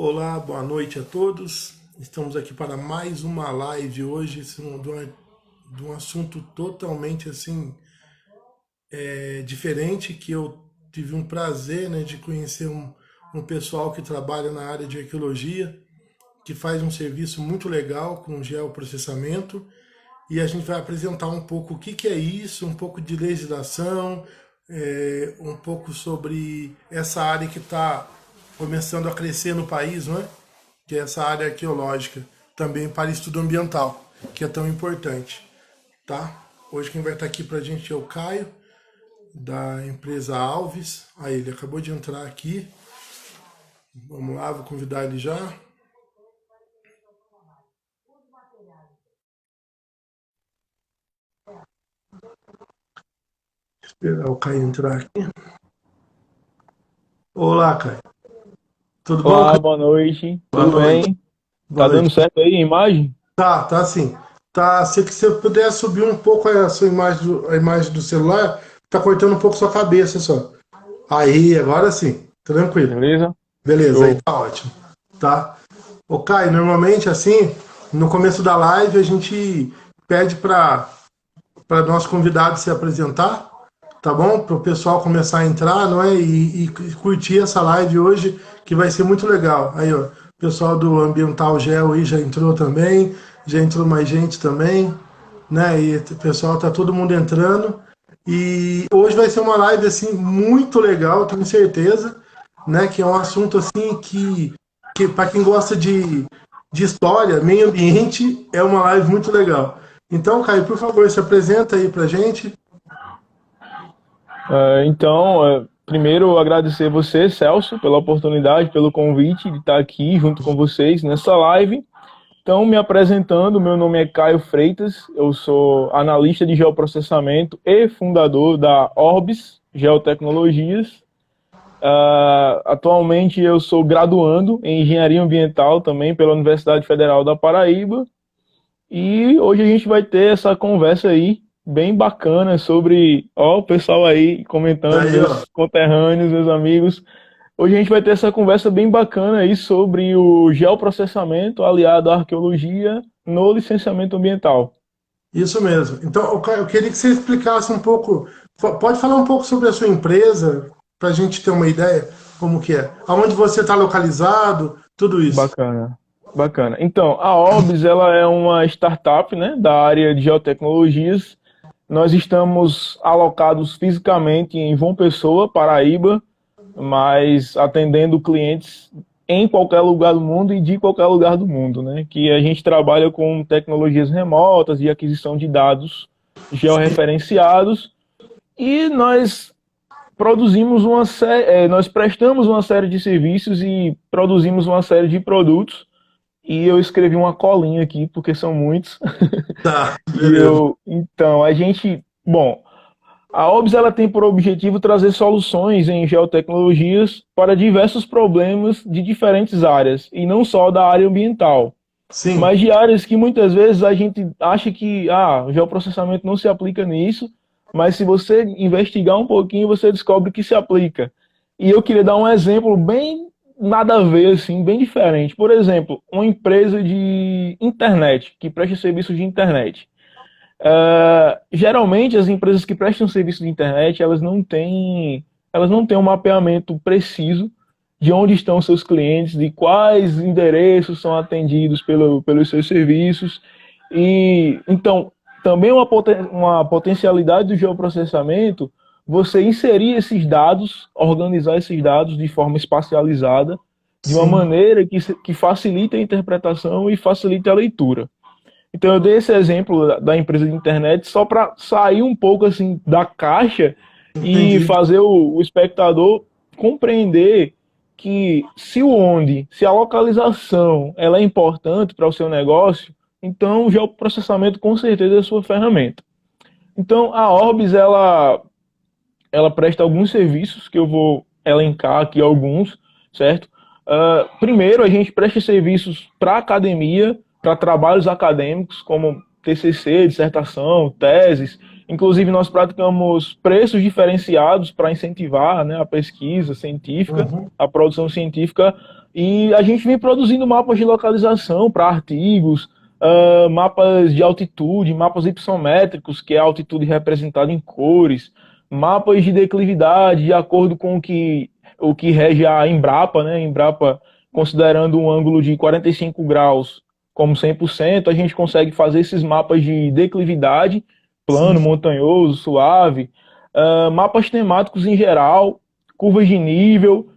Olá, boa noite a todos. Estamos aqui para mais uma live hoje de um assunto totalmente assim diferente que eu tive um prazer, né, de conhecer um pessoal que trabalha na área de arqueologia, que faz um serviço muito legal com geoprocessamento e a gente vai apresentar um pouco o que que é isso, um pouco de legislação, um pouco sobre essa área que está começando a crescer no país, não é? Que é essa área arqueológica, também para estudo ambiental, que é tão importante, tá? Hoje quem vai estar aqui para a gente é o Caio, da empresa Alves. Aí ele acabou de entrar aqui. Vamos lá, vou convidar ele já. Esperar o Caio entrar aqui. Olá, Caio. Tudo bom, Olá, Caio? boa noite. Boa Tudo noite. bem? Boa Tá noite. dando certo aí a imagem? Tá sim. Tá, se você puder subir um pouco a sua imagem a imagem do celular, tá cortando um pouco sua cabeça só. Aí, agora sim. Tranquilo. Beleza? Beleza, aí Show. tá ótimo. Tá? Ô, Caio, normalmente assim, no começo da live a gente pede para nosso convidado se apresentar, tá bom? Para o pessoal começar a entrar, não é? E curtir essa live hoje, que vai ser muito legal. Aí, ó, o pessoal do Ambiental Gel aí já entrou também, já entrou mais gente também, né? E o pessoal tá todo mundo entrando. E hoje vai ser uma live assim muito legal, tenho certeza, né? Que é um assunto assim que para quem gosta de história, meio ambiente, é uma live muito legal. Então, Caio, por favor, se apresenta aí pra gente. Primeiro agradecer você, Celso, pela oportunidade, pelo convite de estar aqui junto com vocês nessa live. Então, me apresentando, meu nome é Caio Freitas, eu sou analista de geoprocessamento e fundador da Orbis Geotecnologias. Atualmente eu sou graduando em engenharia ambiental também pela Universidade Federal da Paraíba. E hoje a gente vai ter essa conversa aí, bem bacana, sobre, ó, o pessoal aí comentando, Aí, ó. meus conterrâneos, meus amigos. Hoje a gente vai ter essa conversa bem bacana aí sobre o geoprocessamento aliado à arqueologia no licenciamento ambiental. Isso mesmo. Então, Caio, eu queria que você explicasse um pouco. Pode falar um pouco sobre a sua empresa, para a gente ter uma ideia como que é. Aonde você está localizado, tudo isso. Bacana, bacana. Então, a Orbis, ela é uma startup, né, da área de geotecnologias. Nós estamos alocados fisicamente em João Pessoa, Paraíba, mas atendendo clientes em qualquer lugar do mundo e de qualquer lugar do mundo, né? Que a gente trabalha com tecnologias remotas de aquisição de dados georreferenciados e nós prestamos uma série de serviços e produzimos uma série de produtos. E eu escrevi uma colinha aqui porque são muitos. Tá, E beleza. bom, a OBS ela tem por objetivo trazer soluções em geotecnologias para diversos problemas de diferentes áreas, e não só da área ambiental, Sim, mas de áreas que muitas vezes a gente acha que o geoprocessamento não se aplica nisso, mas se você investigar um pouquinho, você descobre que se aplica. E eu queria dar um exemplo bem nada a ver, assim, bem diferente. Por exemplo, uma empresa de internet, que presta serviço de internet. Geralmente as empresas que prestam serviço de internet elas não têm um mapeamento preciso de onde estão seus clientes, de quais endereços são atendidos pelos seus serviços. E então também uma potencialidade do geoprocessamento, você inserir esses dados, organizar esses dados de forma espacializada, de uma sim, maneira que facilite a interpretação e facilite a leitura. Então eu dei esse exemplo da empresa de internet só para sair um pouco assim da caixa e entendi. fazer o espectador compreender que se a localização ela é importante para o seu negócio, então o geoprocessamento com certeza é a sua ferramenta. Então a Orbis ela presta alguns serviços que eu vou elencar aqui alguns, certo? Primeiro, a gente presta serviços para academia, para trabalhos acadêmicos, como TCC, dissertação, teses. Inclusive, nós praticamos preços diferenciados para incentivar, né, a pesquisa científica, Uhum. a produção científica, E a gente vem produzindo mapas de localização para artigos, mapas de altitude, mapas hipersométricos, que é a altitude representada em cores, mapas de declividade, de acordo com o que rege a Embrapa, né? Embrapa, considerando um ângulo de 45 graus como 100%, a gente consegue fazer esses mapas de declividade, plano, Sim. montanhoso, suave, mapas temáticos em geral, curvas de nível,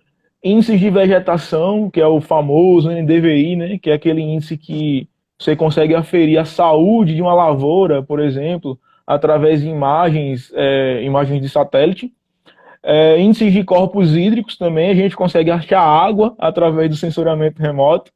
índices de vegetação, que é o famoso NDVI, né? Que é aquele índice que você consegue aferir a saúde de uma lavoura, por exemplo, através de imagens, imagens de satélite. Índices de corpos hídricos também, a gente consegue achar água através do sensoramento remoto.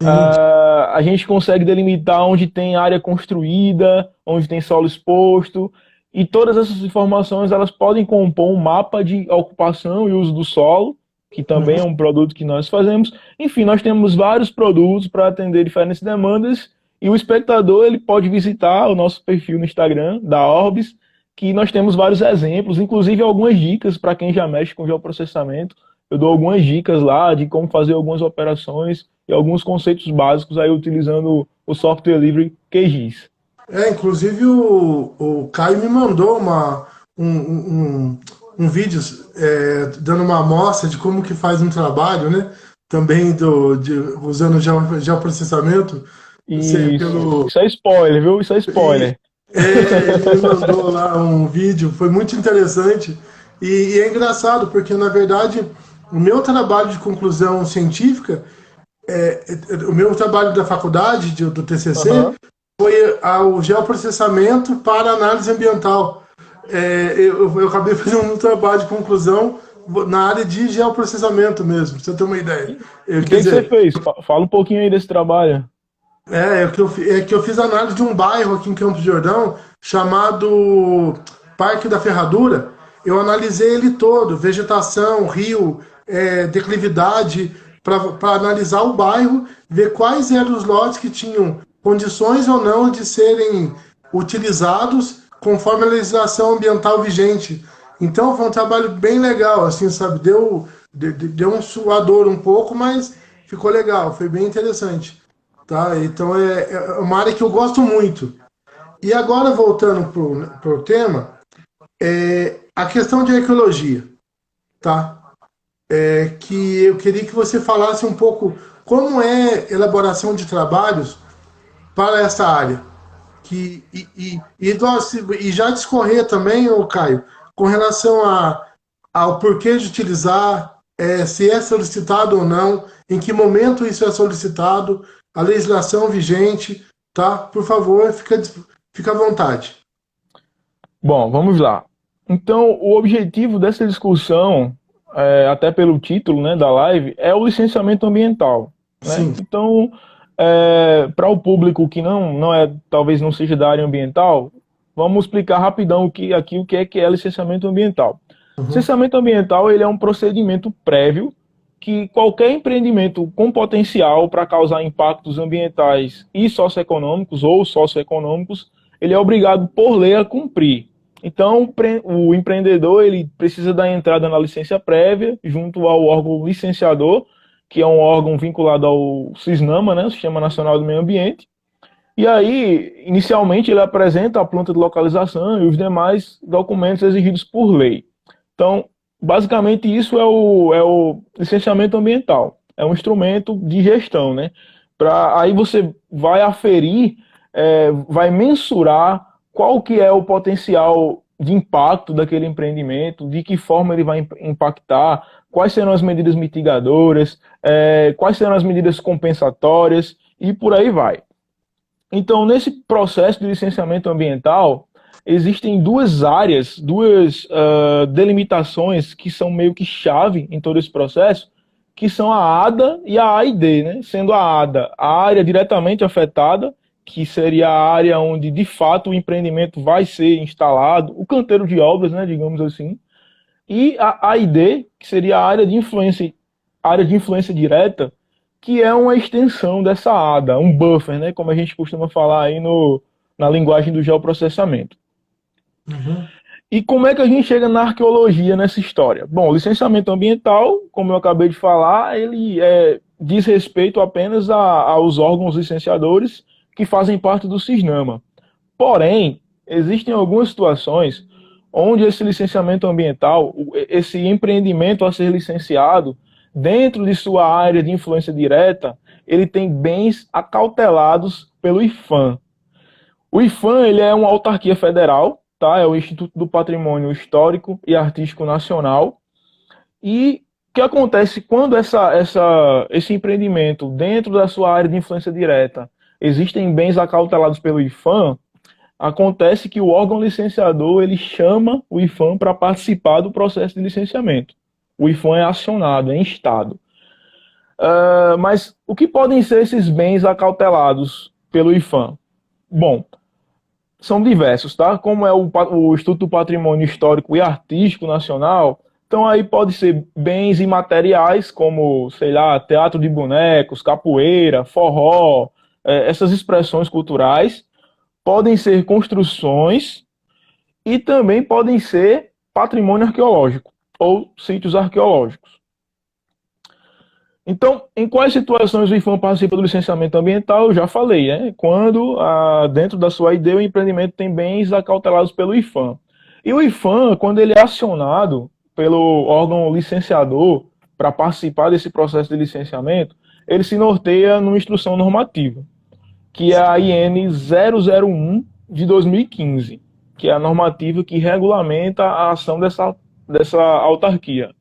Sim. A gente consegue delimitar onde tem área construída, onde tem solo exposto, e todas essas informações elas podem compor um mapa de ocupação e uso do solo, que também é Uhum. um produto que nós fazemos. Enfim, nós temos vários produtos para atender diferentes demandas, e o espectador ele pode visitar o nosso perfil no Instagram, da Orbis, que nós temos vários exemplos, inclusive algumas dicas para quem já mexe com geoprocessamento. Eu dou algumas dicas lá de como fazer algumas operações e alguns conceitos básicos aí utilizando o software livre QGIS. Inclusive o Caio me mandou um vídeo dando uma amostra de como que faz um trabalho, né? Também usando geoprocessamento. Pelo, Isso é spoiler, viu? Isso é spoiler. ele me mandou lá um vídeo, foi muito interessante. E é engraçado, porque na verdade o meu trabalho de conclusão científica, o meu trabalho da faculdade, do TCC, Aham. foi ao geoprocessamento para análise ambiental. Eu acabei fazendo um trabalho de conclusão na área de geoprocessamento mesmo, pra você ter uma ideia. E o Quer que você dizer, fez? Fala um pouquinho aí desse trabalho. que eu fiz análise de um bairro aqui em Campos do Jordão chamado Parque da Ferradura. Eu analisei ele todo, vegetação, rio, declividade, para analisar o bairro, ver quais eram os lotes que tinham condições ou não de serem utilizados conforme a legislação ambiental vigente. Então foi um trabalho bem legal, assim, sabe? Deu um suador um pouco, mas ficou legal, foi bem interessante. Tá? Então é uma área que eu gosto muito. E agora, voltando pro tema, a questão de arqueologia, tá? Que eu queria que você falasse um pouco como é a elaboração de trabalhos para essa área. E já discorrer também, ô Caio, com relação ao porquê de utilizar, se é solicitado ou não, em que momento isso é solicitado, a legislação vigente, tá? Por favor, fica à vontade. Bom, vamos lá. Então, o objetivo dessa discussão, até pelo título, né, da live, é o licenciamento ambiental, né? Sim. Então, para o público que não é, talvez não seja da área ambiental, vamos explicar rapidão o que é licenciamento ambiental. Uhum. Licenciamento ambiental, ele é um procedimento prévio que qualquer empreendimento com potencial para causar impactos ambientais e socioeconômicos ou socioeconômicos, ele é obrigado por lei a cumprir. Então, o empreendedor ele precisa dar entrada na licença prévia junto ao órgão licenciador, que é um órgão vinculado ao SISNAMA, né, o Sistema Nacional do Meio Ambiente. E aí, inicialmente, ele apresenta a planta de localização e os demais documentos exigidos por lei. Então, basicamente, isso é o licenciamento ambiental. É um instrumento de gestão, né? Aí você vai aferir, vai mensurar qual que é o potencial de impacto daquele empreendimento, de que forma ele vai impactar, quais serão as medidas mitigadoras, quais serão as medidas compensatórias e por aí vai. Então, nesse processo de licenciamento ambiental, existem duas áreas, duas delimitações que são meio que chave em todo esse processo, que são a ADA e a AID, né? Sendo a ADA a área diretamente afetada, que seria a área onde de fato o empreendimento vai ser instalado, o canteiro de obras, né, digamos assim, e a AID, que seria a área de influência direta, que é uma extensão dessa ADA, um buffer, né, como a gente costuma falar aí na linguagem do geoprocessamento. Uhum. E como é que a gente chega na arqueologia nessa história? Bom, o licenciamento ambiental, como eu acabei de falar, ele diz respeito apenas aos órgãos licenciadores que fazem parte do CISNAMA. Porém, existem algumas situações onde esse licenciamento ambiental, esse empreendimento a ser licenciado, dentro de sua área de influência direta, ele tem bens acautelados pelo IPHAN. O IPHAN, ele é uma autarquia federal, tá? É o Instituto do Patrimônio Histórico e Artístico Nacional. E o que acontece quando esse empreendimento, dentro da sua área de influência direta, existem bens acautelados pelo IPHAN, acontece que o órgão licenciador ele chama o IPHAN para participar do processo de licenciamento. O IPHAN é acionado, é instado. Mas o que podem ser esses bens acautelados pelo IPHAN? Bom, são diversos, tá? Como é o Instituto do Patrimônio Histórico e Artístico Nacional, então aí pode ser bens imateriais, como, sei lá, teatro de bonecos, capoeira, forró, essas expressões culturais. Podem ser construções e também podem ser patrimônio arqueológico ou sítios arqueológicos. Então, em quais situações o IPHAN participa do licenciamento ambiental? Eu já falei, né? Quando, dentro da sua ideia, o empreendimento tem bens acautelados pelo IPHAN. E o IPHAN, quando ele é acionado pelo órgão licenciador para participar desse processo de licenciamento, ele se norteia numa instrução normativa, que é a IN 001 de 2015, que é a normativa que regulamenta a ação dessa autarquia.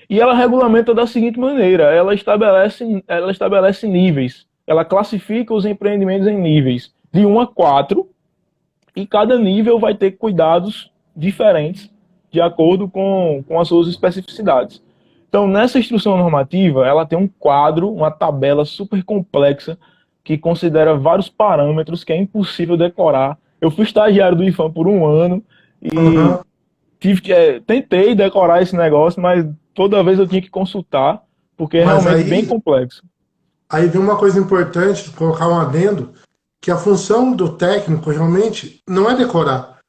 E ela regulamenta da seguinte maneira: ela estabelece níveis, ela classifica os empreendimentos em níveis de 1 a 4, e cada nível vai ter cuidados diferentes de acordo com as suas especificidades. Então, nessa instrução normativa, ela tem um quadro, uma tabela super complexa, que considera vários parâmetros que é impossível decorar. Eu fui estagiário do IPHAN por um ano e tentei decorar esse negócio, mas toda vez eu tinha que consultar, porque é realmente bem complexo. Aí vem uma coisa importante, colocar um adendo, que a função do técnico realmente não é decorar.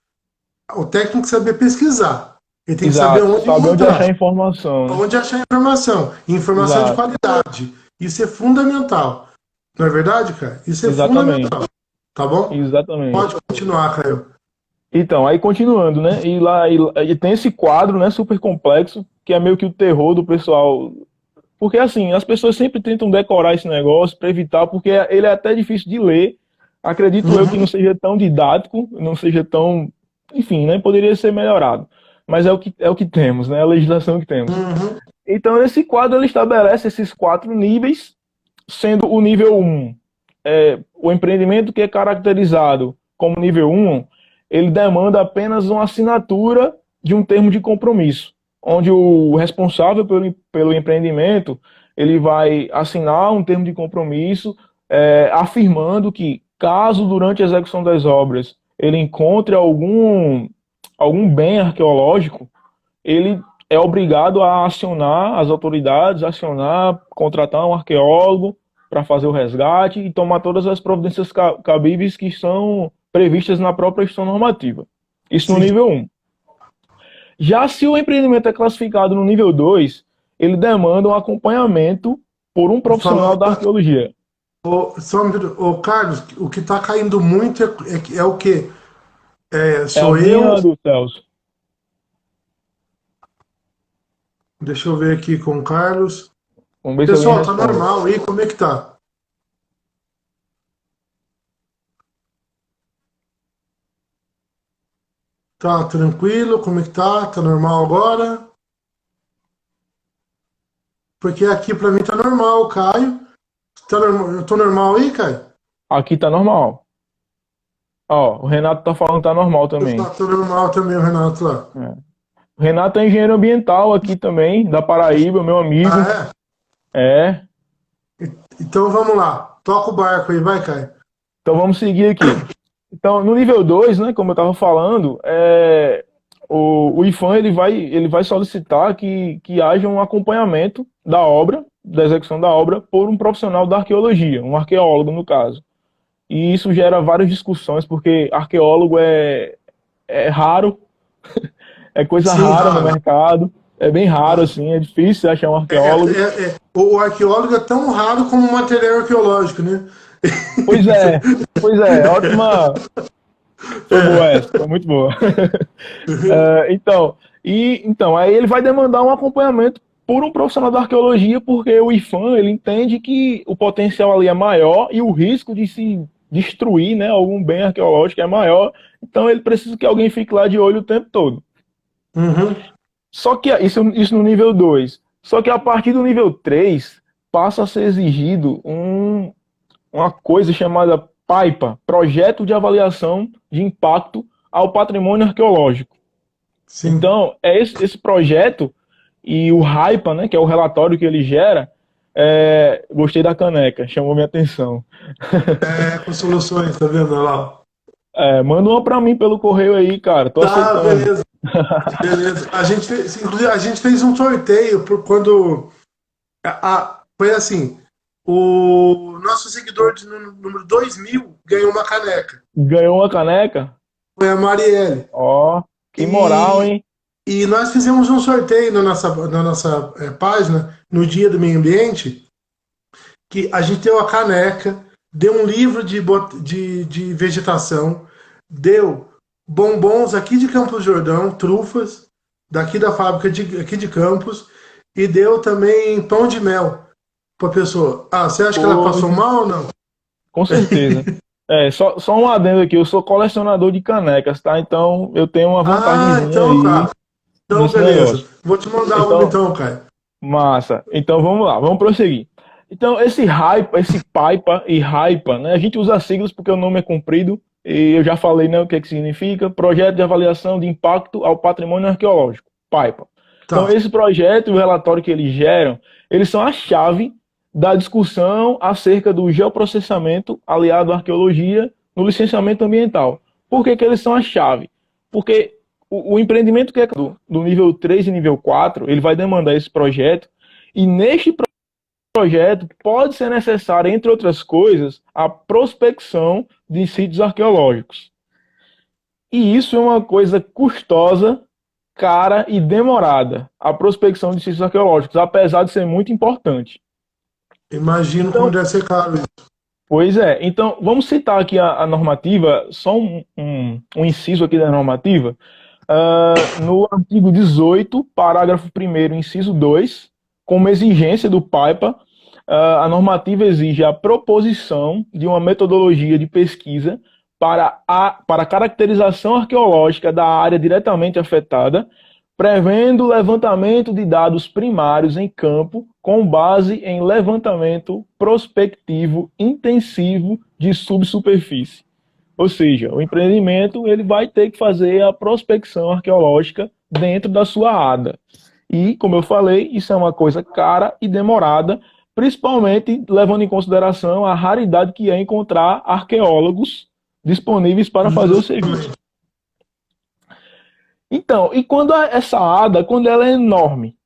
O técnico tem que saber pesquisar. Ele tem que saber onde achar informação. Onde achar informação. Informação de qualidade. Isso é fundamental. Não é verdade, cara? Isso é fundamental. Tá bom? Exatamente. Pode continuar, Caio. Então, aí continuando, né? E tem esse quadro, né, super complexo, que é meio que o terror do pessoal. Porque, assim, as pessoas sempre tentam decorar esse negócio para evitar, porque ele é até difícil de ler. Acredito eu que não seja tão didático, não seja tão... Enfim, né? Poderia ser melhorado. Mas é o que temos, né? A legislação que temos. Então, esse quadro, ele estabelece esses 4 níveis, sendo o nível 1, o empreendimento que é caracterizado como nível 1, ele demanda apenas uma assinatura de um termo de compromisso, onde o responsável pelo empreendimento, ele vai assinar um termo de compromisso, afirmando que, caso durante a execução das obras ele encontre algum bem arqueológico, ele é obrigado a acionar as autoridades, contratar um arqueólogo para fazer o resgate e tomar todas as providências cabíveis que são previstas na própria instrução normativa. Isso no nível 1. Já se o empreendimento é classificado no nível 2, ele demanda um acompanhamento por um profissional da arqueologia. Carlos, o que está caindo muito é o quê? Sou eu... do Celso. Deixa eu ver aqui com o Carlos. Pessoal, tá normal aí? Como é que tá? Tá tranquilo? Como é que tá? Tá normal agora? Porque aqui pra mim tá normal, Caio. Eu tô normal aí, Caio? Aqui tá normal. Ó, o Renato tá falando que tá normal também. Tá normal também, o Renato lá. O Renato é engenheiro ambiental aqui também, da Paraíba, meu amigo. É? Então vamos lá. Toca o barco aí, vai, Caio. Então vamos seguir aqui. Então, no nível 2, né, como eu estava falando, o IPHAN ele vai solicitar que haja um acompanhamento da obra, da execução da obra, por um profissional da arqueologia, um arqueólogo, no caso. E isso gera várias discussões, porque arqueólogo é raro, é coisa rara no mercado. É bem raro, assim, é difícil achar um arqueólogo. O arqueólogo é tão raro como o material arqueológico, né? Pois é, pois é, ótima. Foi boa essa, foi muito boa. Então, aí ele vai demandar um acompanhamento por um profissional da arqueologia, porque o IFAM, ele entende que o potencial ali é maior e o risco de se destruir, né, algum bem arqueológico é maior, então ele precisa que alguém fique lá de olho o tempo todo. Uhum. Só que isso no nível 2. Só que a partir do nível 3 passa a ser exigido uma coisa chamada PAIPA, Projeto de Avaliação de Impacto ao Patrimônio Arqueológico. Sim. Então, é esse projeto e o RAIPA, né, que é o relatório que ele gera, gostei da caneca, chamou minha atenção. Com soluções, tá vendo? Olha lá. Manda uma para mim pelo correio aí, cara, tô Tá, aceitando. beleza. Beleza. Inclusive, a gente fez um sorteio por quando. Foi assim: o nosso seguidor de número 2000 ganhou uma caneca. Ganhou uma caneca? Foi a Marielle. Ó, que moral, E, hein? e nós fizemos um sorteio na nossa página, no Dia do Meio Ambiente, que a gente deu a caneca, deu um livro de vegetação, deu bombons aqui de Campos do Jordão, trufas, daqui da fábrica aqui de Campos, e deu também pão de mel para a pessoa. Ah, você acha que ela Pô, passou mal ou não? com certeza. Só um adendo aqui, eu sou colecionador de canecas, tá? Então eu tenho uma Ah, vantagenzinha então aí tá. Então, nesse beleza. negócio. Vou te mandar uma Então, então, Caio. massa. Então vamos lá, vamos prosseguir. Então, esse hype, esse PAIPA e RAIPA, né? A gente usa siglas porque o nome é comprido e eu já falei, né, o que é que significa. Projeto de Avaliação de Impacto ao Patrimônio Arqueológico, PAIPA. Então, Tá. esse projeto e o relatório que eles geram, eles são a chave da discussão acerca do geoprocessamento aliado à arqueologia no licenciamento ambiental. Por que que eles são a chave? Porque o empreendimento que é do nível 3 e nível 4, ele vai demandar esse projeto e neste projeto pode ser necessária, entre outras coisas, a prospecção de sítios arqueológicos. E isso é uma coisa custosa, cara e demorada, a prospecção de sítios arqueológicos, apesar de ser muito importante. Imagino como Então, deve ser caro isso. pois é. Então, vamos citar aqui a normativa, só um inciso aqui da normativa. No artigo 18, parágrafo 1º, inciso 2, como exigência do PAIPA, a normativa exige a proposição de uma metodologia de pesquisa para a caracterização arqueológica da área diretamente afetada, prevendo o levantamento de dados primários em campo com base em levantamento prospectivo intensivo de subsuperfície. Ou seja, o empreendimento ele vai ter que fazer a prospecção arqueológica dentro da sua ADA. E, como eu falei, isso é uma coisa cara e demorada, principalmente levando em consideração a raridade que é encontrar arqueólogos disponíveis para fazer o serviço. Justamente. Então, e quando essa ADA, quando ela é enorme,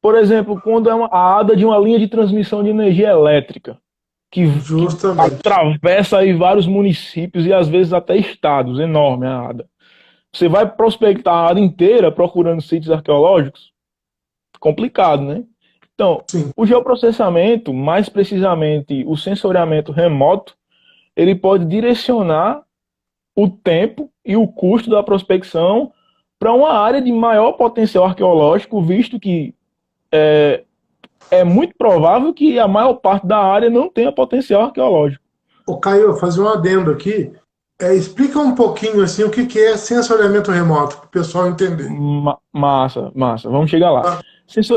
por exemplo, quando é a ADA de uma linha de transmissão de energia elétrica, que Justamente. atravessa aí vários municípios e às vezes até estados, enorme a ADA. Você vai prospectar a ADA inteira procurando sítios arqueológicos? Complicado, né? Então, Sim. o geoprocessamento, mais precisamente o sensoriamento remoto, ele pode direcionar o tempo e o custo da prospecção para uma área de maior potencial arqueológico, visto que é muito provável que a maior parte da área não tenha potencial arqueológico. Ô, Caio, fazer um adendo aqui. Explica um pouquinho assim o que que é sensoriamento remoto, para o pessoal entender. Massa, massa. Vamos chegar lá. Tá,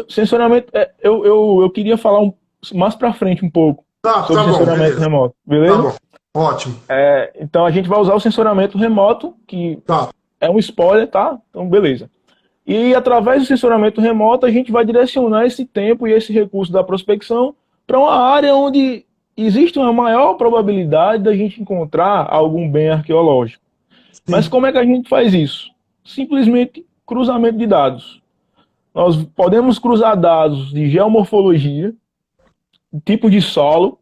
Sensoriamento, eu queria falar mais para frente um pouco tá sobre bom, sensoriamento beleza. remoto, Tá beleza? bom. Ótimo. Então a gente vai usar o sensoriamento remoto, que Tá. é um spoiler, tá? Então, beleza. E através do sensoramento remoto, a gente vai direcionar esse tempo e esse recurso da prospecção para uma área onde existe uma maior probabilidade da gente encontrar algum bem arqueológico. Mas Sim. como é que a gente faz isso? Simplesmente cruzamento de dados. Nós podemos cruzar dados de geomorfologia, tipo de solo,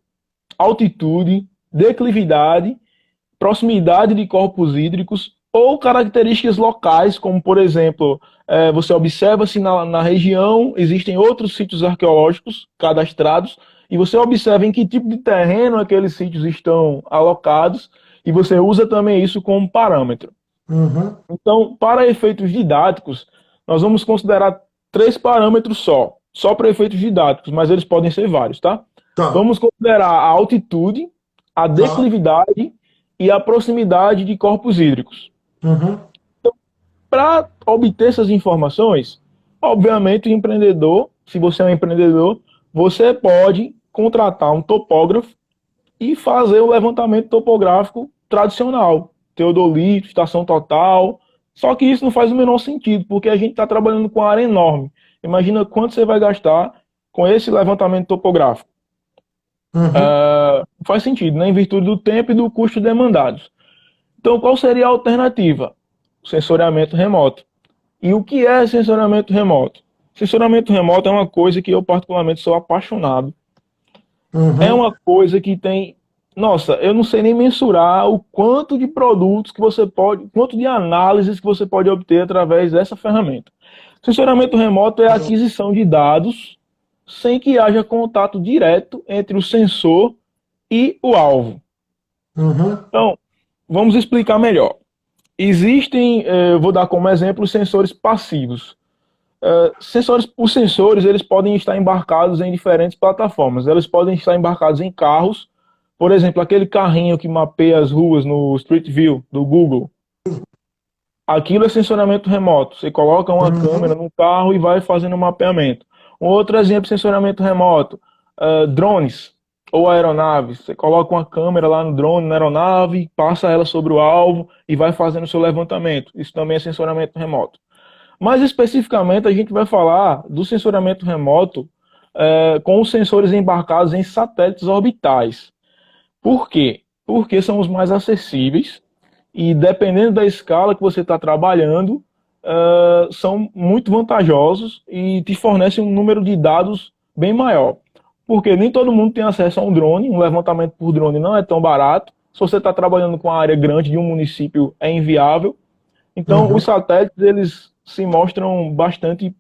altitude, declividade, proximidade de corpos hídricos, ou características locais, como por exemplo, você observa se na região existem outros sítios arqueológicos cadastrados, e você observa em que tipo de terreno aqueles sítios estão alocados, e você usa também isso como parâmetro. Uhum. Então, para efeitos didáticos, nós vamos considerar três parâmetros só para efeitos didáticos, mas eles podem ser vários, tá? Tá, Vamos considerar a altitude, a tá. declividade e a proximidade de corpos hídricos. Uhum. Para obter essas informações, obviamente o empreendedor, se você é um empreendedor, você pode contratar um topógrafo e fazer o levantamento topográfico tradicional, teodolito, estação total. Só que isso não faz o menor sentido, porque a gente está trabalhando com área enorme. Imagina quanto você vai gastar com esse levantamento topográfico. Uhum. Não faz sentido, né? Em virtude do tempo e do custo demandados. Então, qual seria a alternativa? O sensoriamento remoto. E o que é sensoriamento remoto? Sensoriamento remoto é uma coisa que eu particularmente sou apaixonado. É Uhum. uma coisa que tem, nossa, eu não sei nem mensurar o quanto de produtos que você pode, quanto de análises que você pode obter através dessa ferramenta. Sensoriamento remoto é a aquisição de dados sem que haja contato direto entre o sensor e o alvo. Uhum. Então, vamos explicar melhor. Existem, vou dar como exemplo, os sensores passivos. Os sensores eles podem estar embarcados em diferentes plataformas. Eles podem estar embarcados em carros, por exemplo, aquele carrinho que mapeia as ruas no Street View do Google. Aquilo é sensoramento remoto. Você coloca uma câmera Uhum. no carro e vai fazendo o mapeamento. Um outro exemplo de sensoramento remoto, drones ou aeronaves. Você coloca uma câmera lá no drone, na aeronave, passa ela sobre o alvo e vai fazendo o seu levantamento. Isso também é sensoramento remoto. Mais especificamente, a gente vai falar do sensoramento remoto com os sensores embarcados em satélites orbitais. Por quê? Porque são os mais acessíveis e, dependendo da escala que você está trabalhando, são muito vantajosos e te fornecem um número de dados bem maior. Porque nem todo mundo tem acesso a um drone, um levantamento por drone não é tão barato. Se você está trabalhando com a área grande de um município, é inviável. Então, os Uhum. satélites eles se mostram bastante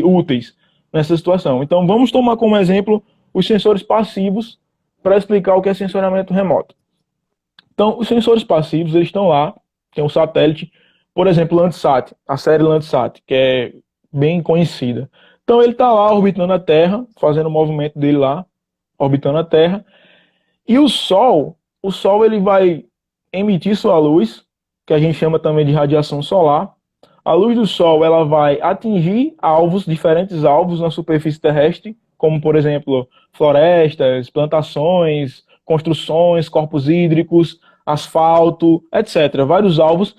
úteis nessa situação. Então, vamos tomar como exemplo os sensores passivos para explicar o que é sensoramento remoto. Então, os sensores passivos eles estão lá, tem um satélite, por exemplo, o Landsat, a série Landsat, que é bem conhecida. Então, ele está lá orbitando a Terra, fazendo o movimento dele lá, orbitando a Terra, e o Sol ele vai emitir sua luz, que a gente chama também de radiação solar. A luz do Sol ela vai atingir alvos, diferentes alvos na superfície terrestre, como por exemplo florestas, plantações, construções, corpos hídricos, asfalto, etc. Vários alvos.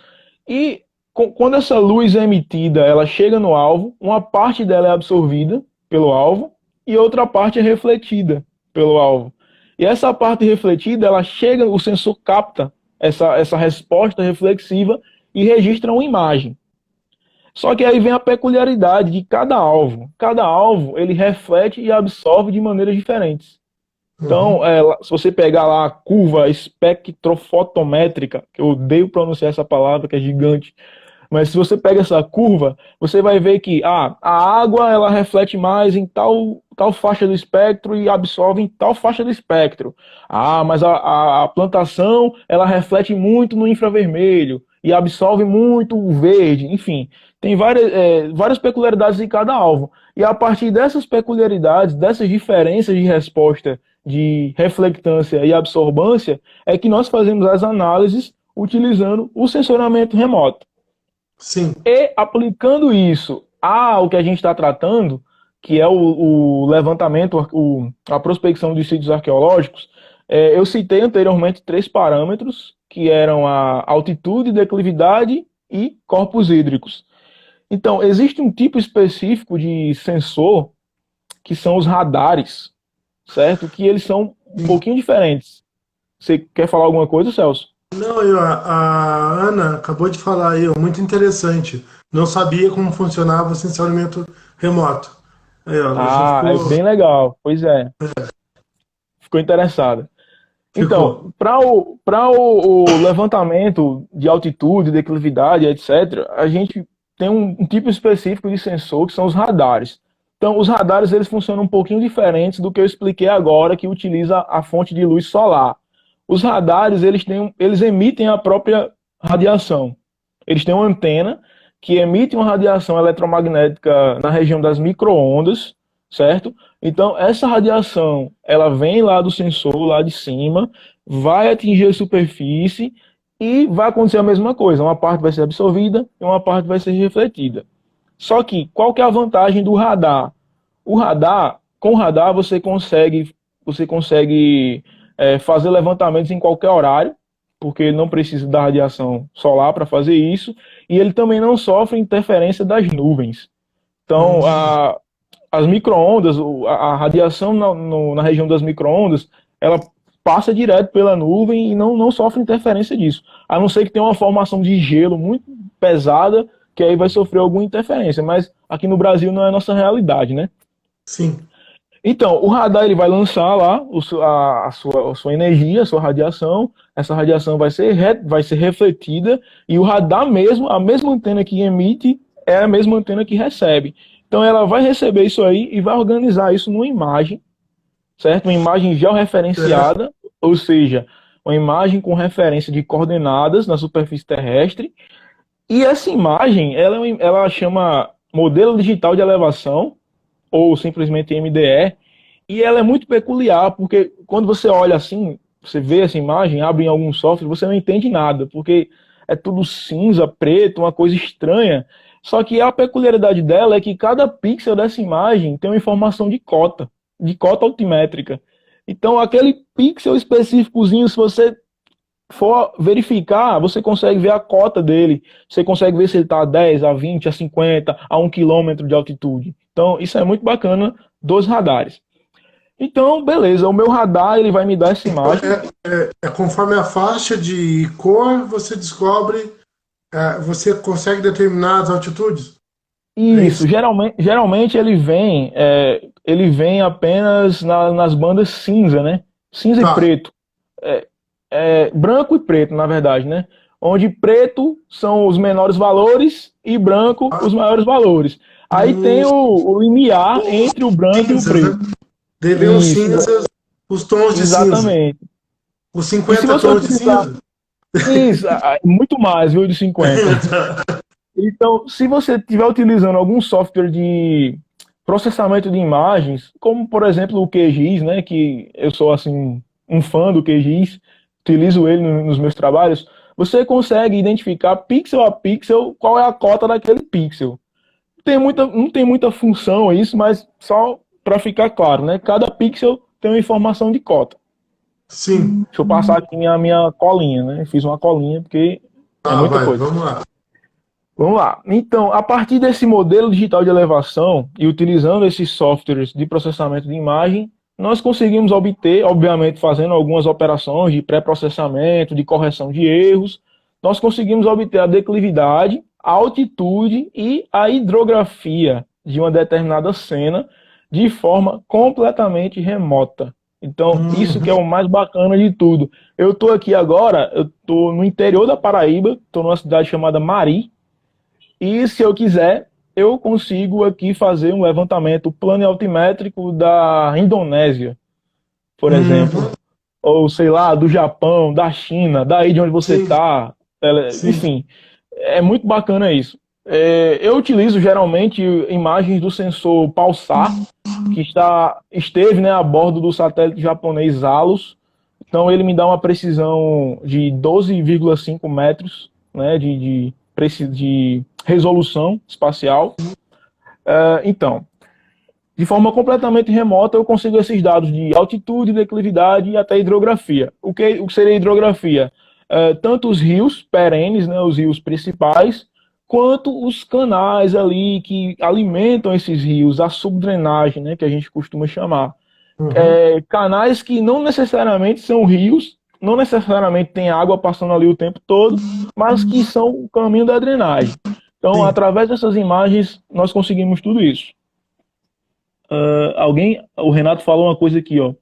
E quando essa luz é emitida, ela chega no alvo, uma parte dela é absorvida pelo alvo e outra parte é refletida pelo alvo. E essa parte refletida, ela chega, o sensor capta essa resposta reflexiva e registra uma imagem. Só que aí vem a peculiaridade de cada alvo. Cada alvo, ele reflete e absorve de maneiras diferentes. Então, Uhum. se você pegar lá a curva espectrofotométrica, que eu odeio pronunciar essa palavra, que é gigante, mas se você pega essa curva, você vai ver que a água ela reflete mais em tal faixa do espectro e absorve em tal faixa do espectro. Mas a plantação ela reflete muito no infravermelho e absorve muito o verde. Enfim, tem várias peculiaridades em cada alvo. E a partir dessas peculiaridades, dessas diferenças de resposta de reflectância e absorbância, é que nós fazemos as análises utilizando o sensoramento remoto. Sim. E aplicando isso ao que a gente está tratando, que é o levantamento, a prospecção de sítios arqueológicos, eu citei anteriormente três parâmetros, que eram a altitude, declividade e corpos hídricos. Então, existe um tipo específico de sensor, que são os radares, certo? Que eles são um Sim. pouquinho diferentes. Você quer falar alguma coisa, Celso? Não, a Ana acabou de falar aí, ó, muito interessante. Não sabia como funcionava o sensoriamento remoto. Aí, ó, ela já Ah, é ficou. bem legal. Pois é, ficou interessada. Ficou. Então, para o levantamento de altitude, declividade, etc., a gente tem um tipo específico de sensor que são os radares. Então, os radares eles funcionam um pouquinho diferentes do que eu expliquei agora, que utiliza a fonte de luz solar. Os radares eles emitem a própria radiação. Eles têm uma antena que emite uma radiação eletromagnética na região das microondas, certo? Então, essa radiação, ela vem lá do sensor, lá de cima, vai atingir a superfície e vai acontecer a mesma coisa. Uma parte vai ser absorvida e uma parte vai ser refletida. Só que, qual que é a vantagem do radar? Com o radar, você consegue fazer levantamentos em qualquer horário, porque ele não precisa da radiação solar para fazer isso, e ele também não sofre interferência das nuvens. Então, as microondas, a radiação na região das microondas, ela passa direto pela nuvem e não sofre interferência disso. A não ser que tenha uma formação de gelo muito pesada, que aí vai sofrer alguma interferência. Mas aqui no Brasil não é a nossa realidade, né? Sim. Então, o radar ele vai lançar lá a sua energia, a sua radiação. Essa radiação vai ser refletida e o radar mesmo, a mesma antena que emite, é a mesma antena que recebe. Então, ela vai receber isso aí e vai organizar isso numa imagem, certo? Uma imagem georreferenciada, ou seja, uma imagem com referência de coordenadas na superfície terrestre. E essa imagem, ela chama modelo digital de elevação, ou simplesmente MDE, e ela é muito peculiar, porque quando você olha assim, você vê essa imagem, abre em algum software, você não entende nada, porque é tudo cinza, preto, uma coisa estranha. Só que a peculiaridade dela é que cada pixel dessa imagem tem uma informação de cota altimétrica. Então, aquele pixel específicozinho, se você for verificar, você consegue ver a cota dele. Você consegue ver se ele está a 10, a 20, a 50, a 1 quilômetro de altitude. Então, isso é muito bacana dos radares. Então, beleza, o meu radar ele vai me dar essa imagem. Conforme a faixa de cor, você descobre, você consegue determinar as altitudes? Isso, geralmente ele vem apenas nas bandas cinza, né? Cinza e Tá. preto. Branco e preto, na verdade, né? Onde preto são os menores valores e branco os maiores valores. Aí tem o limiar entre o branco e o Cinzas, preto. né? Deve os Isso, cinzas, os tons de cinza. exatamente. Os E se 50 você tons de utilizar cinza. isso, muito mais, viu, de 50. Então, se você estiver utilizando algum software de processamento de imagens, como por exemplo o QGIS, né, que eu sou assim um fã do QGIS, utilizo ele nos meus trabalhos, você consegue identificar pixel a pixel qual é a cota daquele pixel. Não tem muita função isso, mas só para ficar claro, né? Cada pixel tem uma informação de cota. Sim. Deixa eu passar aqui a minha colinha, né? Fiz uma colinha porque é muita Vai, coisa. vamos lá. Vamos lá. Então, a partir desse modelo digital de elevação e utilizando esses softwares de processamento de imagem, nós conseguimos obter, obviamente fazendo algumas operações de pré-processamento, de correção de erros, nós conseguimos obter a declividade, a altitude e a hidrografia de uma determinada cena de forma completamente remota. Então, isso que é o mais bacana de tudo. Eu estou aqui agora, eu estou no interior da Paraíba, estou numa cidade chamada Mari, e se eu quiser, eu consigo aqui fazer um levantamento planialtimétrico da Indonésia, por exemplo. Ou, sei lá, do Japão, da China, daí de onde você Sim. está. Sim. Enfim, é muito bacana isso. Eu utilizo geralmente imagens do sensor Pulsar, que esteve, né, a bordo do satélite japonês Alus. Então ele me dá uma precisão de 12,5 metros, né, de resolução espacial. Então, de forma completamente remota, eu consigo esses dados de altitude, declividade e até hidrografia. O que seria hidrografia? Tanto os rios perenes, né, os rios principais, quanto os canais ali que alimentam esses rios, a subdrenagem, né, que a gente costuma chamar. Canais que não necessariamente são rios, não necessariamente tem água passando ali o tempo todo, mas que são o caminho da drenagem. Então, Sim. através dessas imagens, nós conseguimos tudo isso. O Renato falou uma coisa aqui, ó.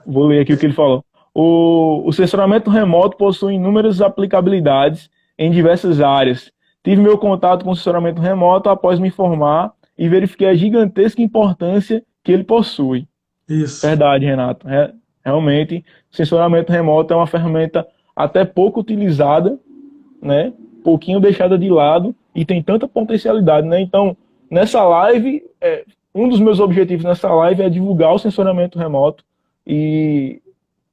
Vou ler aqui o que ele falou. O sensoramento remoto possui inúmeras aplicabilidades em diversas áreas. Tive meu contato com o sensoramento remoto após me formar e verifiquei a gigantesca importância que ele possui. Isso. Verdade, Renato. Realmente, sensoramento remoto é uma ferramenta até pouco utilizada, né? Pouquinho deixada de lado e tem tanta potencialidade, né? Então, nessa live, um dos meus objetivos nessa live é divulgar o sensoramento remoto e,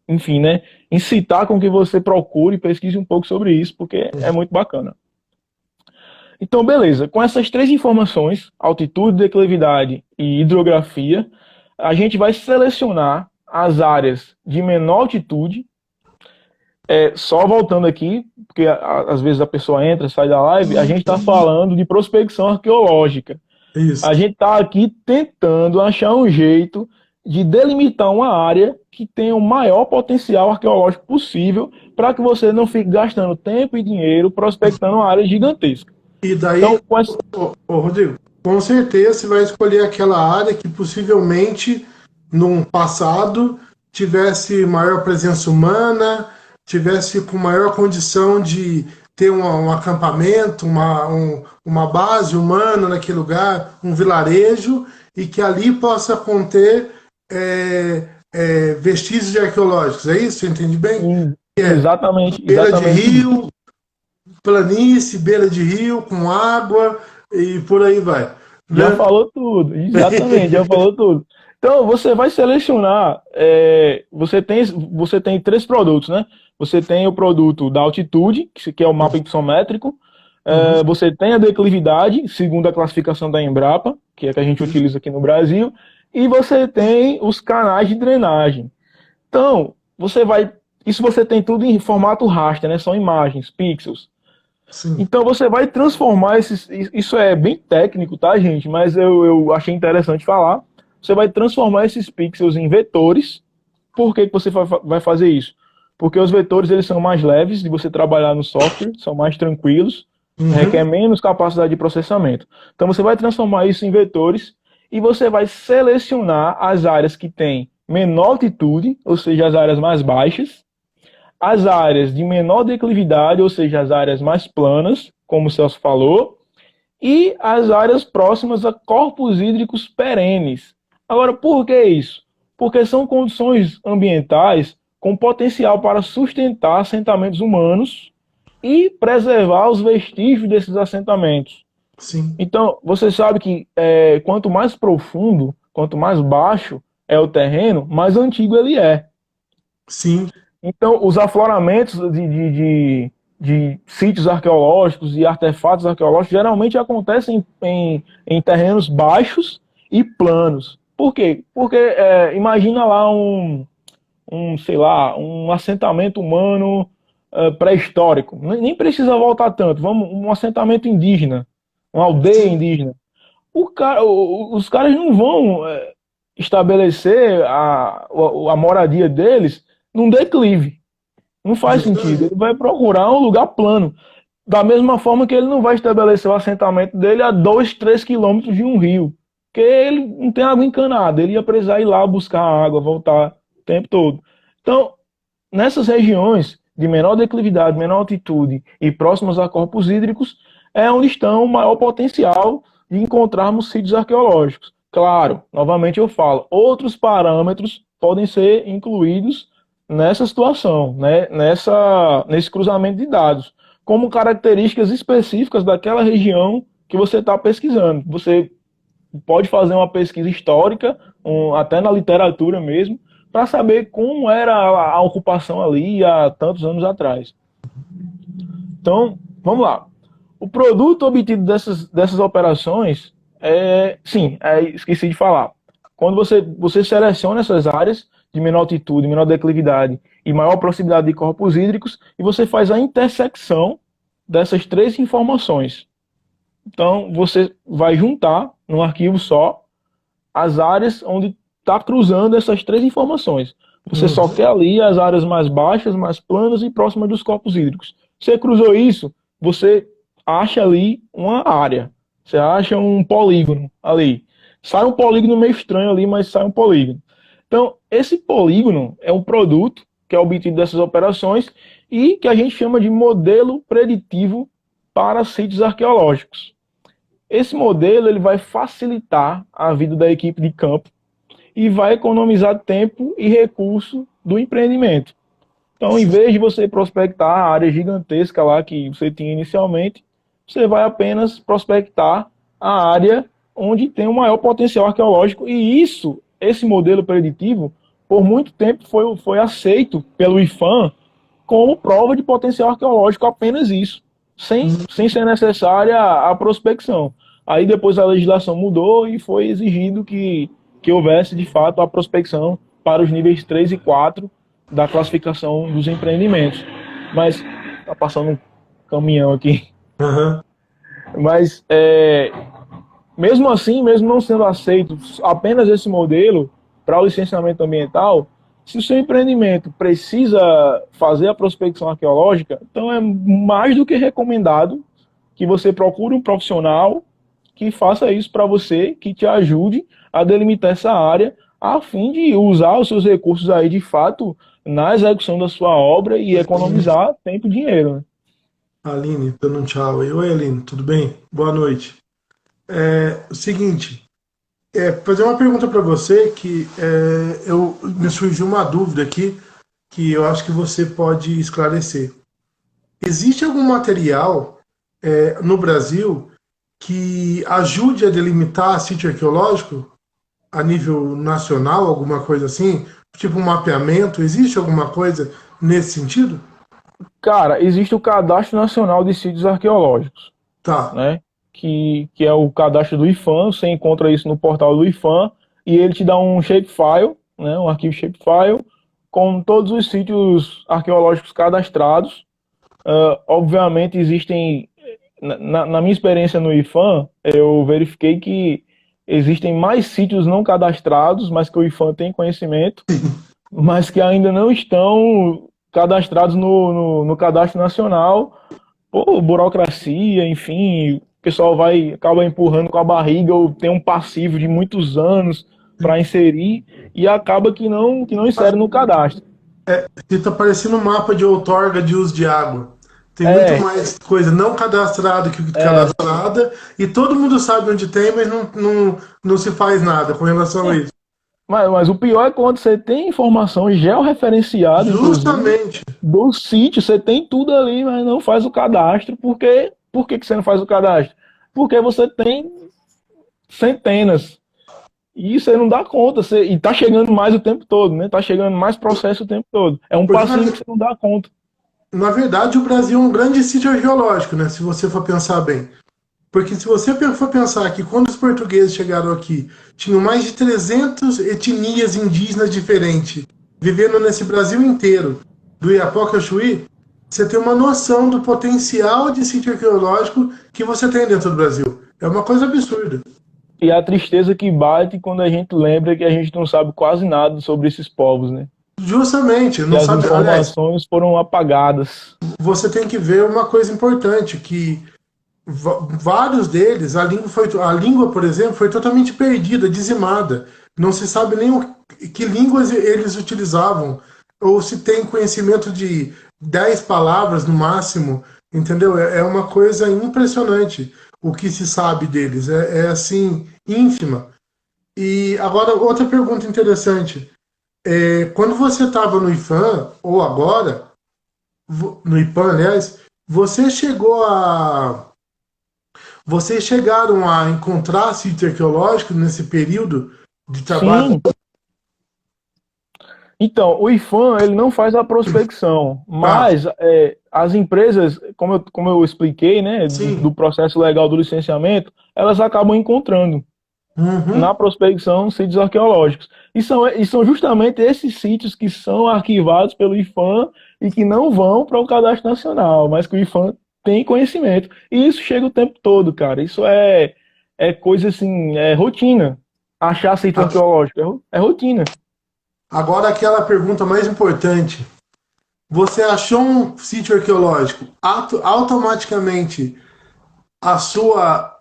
enfim, né? Incitar com que você procure e pesquise um pouco sobre isso, porque é muito bacana. Então, beleza. Com essas três informações, altitude, declividade e hidrografia, a gente vai selecionar as áreas de menor altitude. Só voltando aqui, porque às vezes a pessoa entra, sai da live, a gente está falando de prospecção arqueológica. Isso. A gente está aqui tentando achar um jeito de delimitar uma área que tenha o maior potencial arqueológico possível para que você não fique gastando tempo e dinheiro prospectando uma área gigantesca. E daí, então, Rodrigo, com certeza você vai escolher aquela área que possivelmente, num passado, tivesse maior presença humana, tivesse com maior condição de ter um acampamento, uma base humana naquele lugar, um vilarejo, e que ali possa conter vestígios arqueológicos. É isso? Você entende bem? Exatamente. Beira de rio, planície, beira de rio, com água e por aí vai. Já falou tudo, exatamente, já falou tudo. Então, você vai selecionar, você tem três produtos, né? Você tem o produto da altitude, que é o mapa hipossométrico, você tem a declividade, segundo a classificação da Embrapa, que é a que a gente utiliza aqui no Brasil, e você tem os canais de drenagem. Então, isso você tem tudo em formato raster, né? São imagens, pixels. Sim. Então você vai transformar isso é bem técnico, tá, gente? Mas eu achei interessante falar. Você vai transformar esses pixels em vetores. Por que você vai fazer isso? Porque os vetores eles são mais leves de você trabalhar no software, são mais tranquilos, requer menos capacidade de processamento. Então você vai transformar isso em vetores e você vai selecionar as áreas que têm menor altitude, ou seja, as áreas mais baixas, as áreas de menor declividade, ou seja, as áreas mais planas, como o Celso falou, e as áreas próximas a corpos hídricos perenes. Agora, por que isso? Porque são condições ambientais com potencial para sustentar assentamentos humanos e preservar os vestígios desses assentamentos. Sim. Então, você sabe que quanto mais profundo, quanto mais baixo é o terreno, mais antigo ele é. Sim. Então, os afloramentos de sítios arqueológicos e artefatos arqueológicos geralmente acontecem em terrenos baixos e planos. Por quê? Porque imagina lá sei lá, um assentamento humano pré-histórico. Nem precisa voltar tanto. Um assentamento indígena, uma aldeia indígena. Os caras não vão estabelecer a moradia deles num declive. Não faz sentido. Ele vai procurar um lugar plano. Da mesma forma que ele não vai estabelecer o assentamento dele a 2, 3 quilômetros de um rio. Porque ele não tem água encanada. Ele ia precisar ir lá buscar água, voltar o tempo todo. Então, nessas regiões de menor declividade, menor altitude e próximas a corpos hídricos, é onde estão o maior potencial de encontrarmos sítios arqueológicos. Claro, novamente eu falo, outros parâmetros podem ser incluídos nessa situação, né? Nesse cruzamento de dados, como características específicas daquela região que você está pesquisando. Você pode fazer uma pesquisa histórica, até na literatura mesmo, para saber como era a ocupação ali há tantos anos atrás. Então, vamos lá. O produto obtido dessas operações esqueci de falar. Quando você seleciona essas áreas de menor altitude, menor declividade e maior proximidade de corpos hídricos, e você faz a intersecção dessas três informações. Então, você vai juntar num arquivo só as áreas onde está cruzando essas três informações. Você só quer ali as áreas mais baixas, mais planas e próximas dos corpos hídricos. Você cruzou isso, você acha ali uma área. Você acha um polígono ali. Sai um polígono meio estranho ali, mas sai um polígono. Então, esse polígono é um produto que é obtido dessas operações e que a gente chama de modelo preditivo para sítios arqueológicos. Esse modelo ele vai facilitar a vida da equipe de campo e vai economizar tempo e recurso do empreendimento. Então, em vez de você prospectar a área gigantesca lá que você tinha inicialmente, você vai apenas prospectar a área onde tem o maior potencial arqueológico. E esse modelo preditivo, por muito tempo foi aceito pelo IPHAN como prova de potencial arqueológico, apenas isso, sem ser necessária a prospecção. Aí depois a legislação mudou e foi exigido que houvesse, de fato, a prospecção para os níveis 3 e 4 da classificação dos empreendimentos. Mas, está passando um caminhão aqui. Uhum. Mas, mesmo assim, mesmo não sendo aceito apenas esse modelo para o licenciamento ambiental, se o seu empreendimento precisa fazer a prospecção arqueológica, então é mais do que recomendado que você procure um profissional que faça isso para você, que te ajude a delimitar essa área, a fim de usar os seus recursos aí de fato na execução da sua obra e economizar tempo e dinheiro. Né? Aline, dando um tchau aí. Oi, Aline, tudo bem? Boa noite. O seguinte, fazer uma pergunta para você que me surgiu uma dúvida aqui que eu acho que você pode esclarecer. Existe algum material no Brasil que ajude a delimitar sítio arqueológico a nível nacional, alguma coisa assim? Tipo um mapeamento? Existe alguma coisa nesse sentido? Cara, existe o Cadastro Nacional de Sítios Arqueológicos, Tá. né? Que é o cadastro do IPHAN, você encontra isso no portal do IPHAN, e ele te dá um shapefile, né? Um arquivo shapefile, com todos os sítios arqueológicos cadastrados. Obviamente existem, na minha experiência no IPHAN, eu verifiquei que existem mais sítios não cadastrados, mas que o IPHAN tem conhecimento, mas que ainda não estão cadastrados no cadastro nacional, por burocracia, enfim, o pessoal acaba empurrando com a barriga ou tem um passivo de muitos anos para inserir e acaba que não insere no cadastro. Está parecendo um mapa de outorga de uso de água. Tem muito É, mais coisa não cadastrada que é, cadastrada, e todo mundo sabe onde tem, mas não se faz nada com relação a isso. mas o pior é quando você tem informação georreferenciada, inclusive, Justamente. do sítio, você tem tudo ali, mas não faz o cadastro. Por que você não faz o cadastro? Porque você tem centenas. E você não dá conta, e tá chegando mais o tempo todo, né? Tá chegando mais processo o tempo todo. É um Porque, passinho que você não dá conta. na verdade, o Brasil é um grande sítio arqueológico, né? Se você for pensar bem. Porque se você for pensar que quando os portugueses chegaram aqui, tinham mais de 300 etnias indígenas diferentes, vivendo nesse Brasil inteiro, do Iapoca ao Chuí, você tem uma noção do potencial de sítio arqueológico que você tem dentro do Brasil. É uma coisa absurda. E a tristeza que bate quando a gente lembra que a gente não sabe quase nada sobre esses povos, né? Justamente, Que não as sabe. Aliás, informações foram apagadas. você tem que ver uma coisa importante, que vários deles, a língua, por exemplo, foi totalmente perdida, dizimada. Não se sabe nem que línguas eles utilizavam, ou se tem conhecimento de 10 palavras no máximo, entendeu? É uma coisa impressionante o que se sabe deles, é assim, ínfima. E agora, outra pergunta interessante. Quando você estava no IPHAN, ou agora, no IPAN, aliás, você chegou a vocês chegaram a encontrar sítio arqueológico nesse período de trabalho? Sim. Então, o IPHAN, ele não faz a prospecção, Tá. mas as empresas, como eu expliquei, né, Sim. do processo legal do licenciamento, elas acabam encontrando Uhum. na prospecção sítios arqueológicos. E são justamente esses sítios que são arquivados pelo IPHAN e que não vão para o Cadastro Nacional, mas que o IPHAN tem conhecimento. E isso chega o tempo todo, cara. Isso é coisa assim, é rotina. Achar sítio A- arqueológico é rotina. Agora aquela pergunta mais importante. Você achou um sítio arqueológico, automaticamente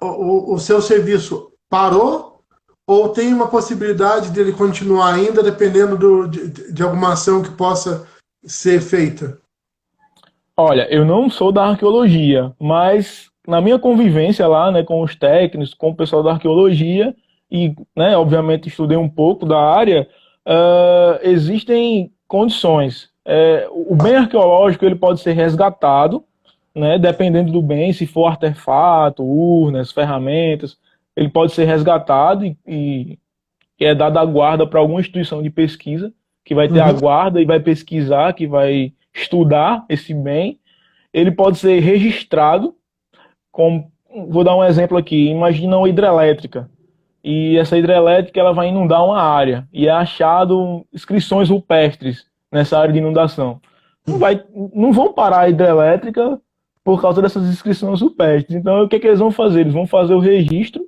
o seu serviço parou, ou tem uma possibilidade dele continuar ainda dependendo de alguma ação que possa ser feita? Olha, eu não sou da arqueologia, mas na minha convivência lá, né, com os técnicos, com o pessoal da arqueologia, e, né, obviamente estudei um pouco da área, existem condições. O bem arqueológico ele pode ser resgatado, né, dependendo do bem, se for artefato, urnas, ferramentas, ele pode ser resgatado e é dado a guarda para alguma instituição de pesquisa, que vai ter a Uhum. guarda e vai pesquisar, que vai estudar esse bem. Ele pode ser registrado, como, vou dar um exemplo aqui, imagina uma hidrelétrica, e essa hidrelétrica ela vai inundar uma área, e é achado inscrições rupestres nessa área de inundação. Não vão parar a hidrelétrica por causa dessas inscrições rupestres. Então, o que eles vão fazer? Eles vão fazer o registro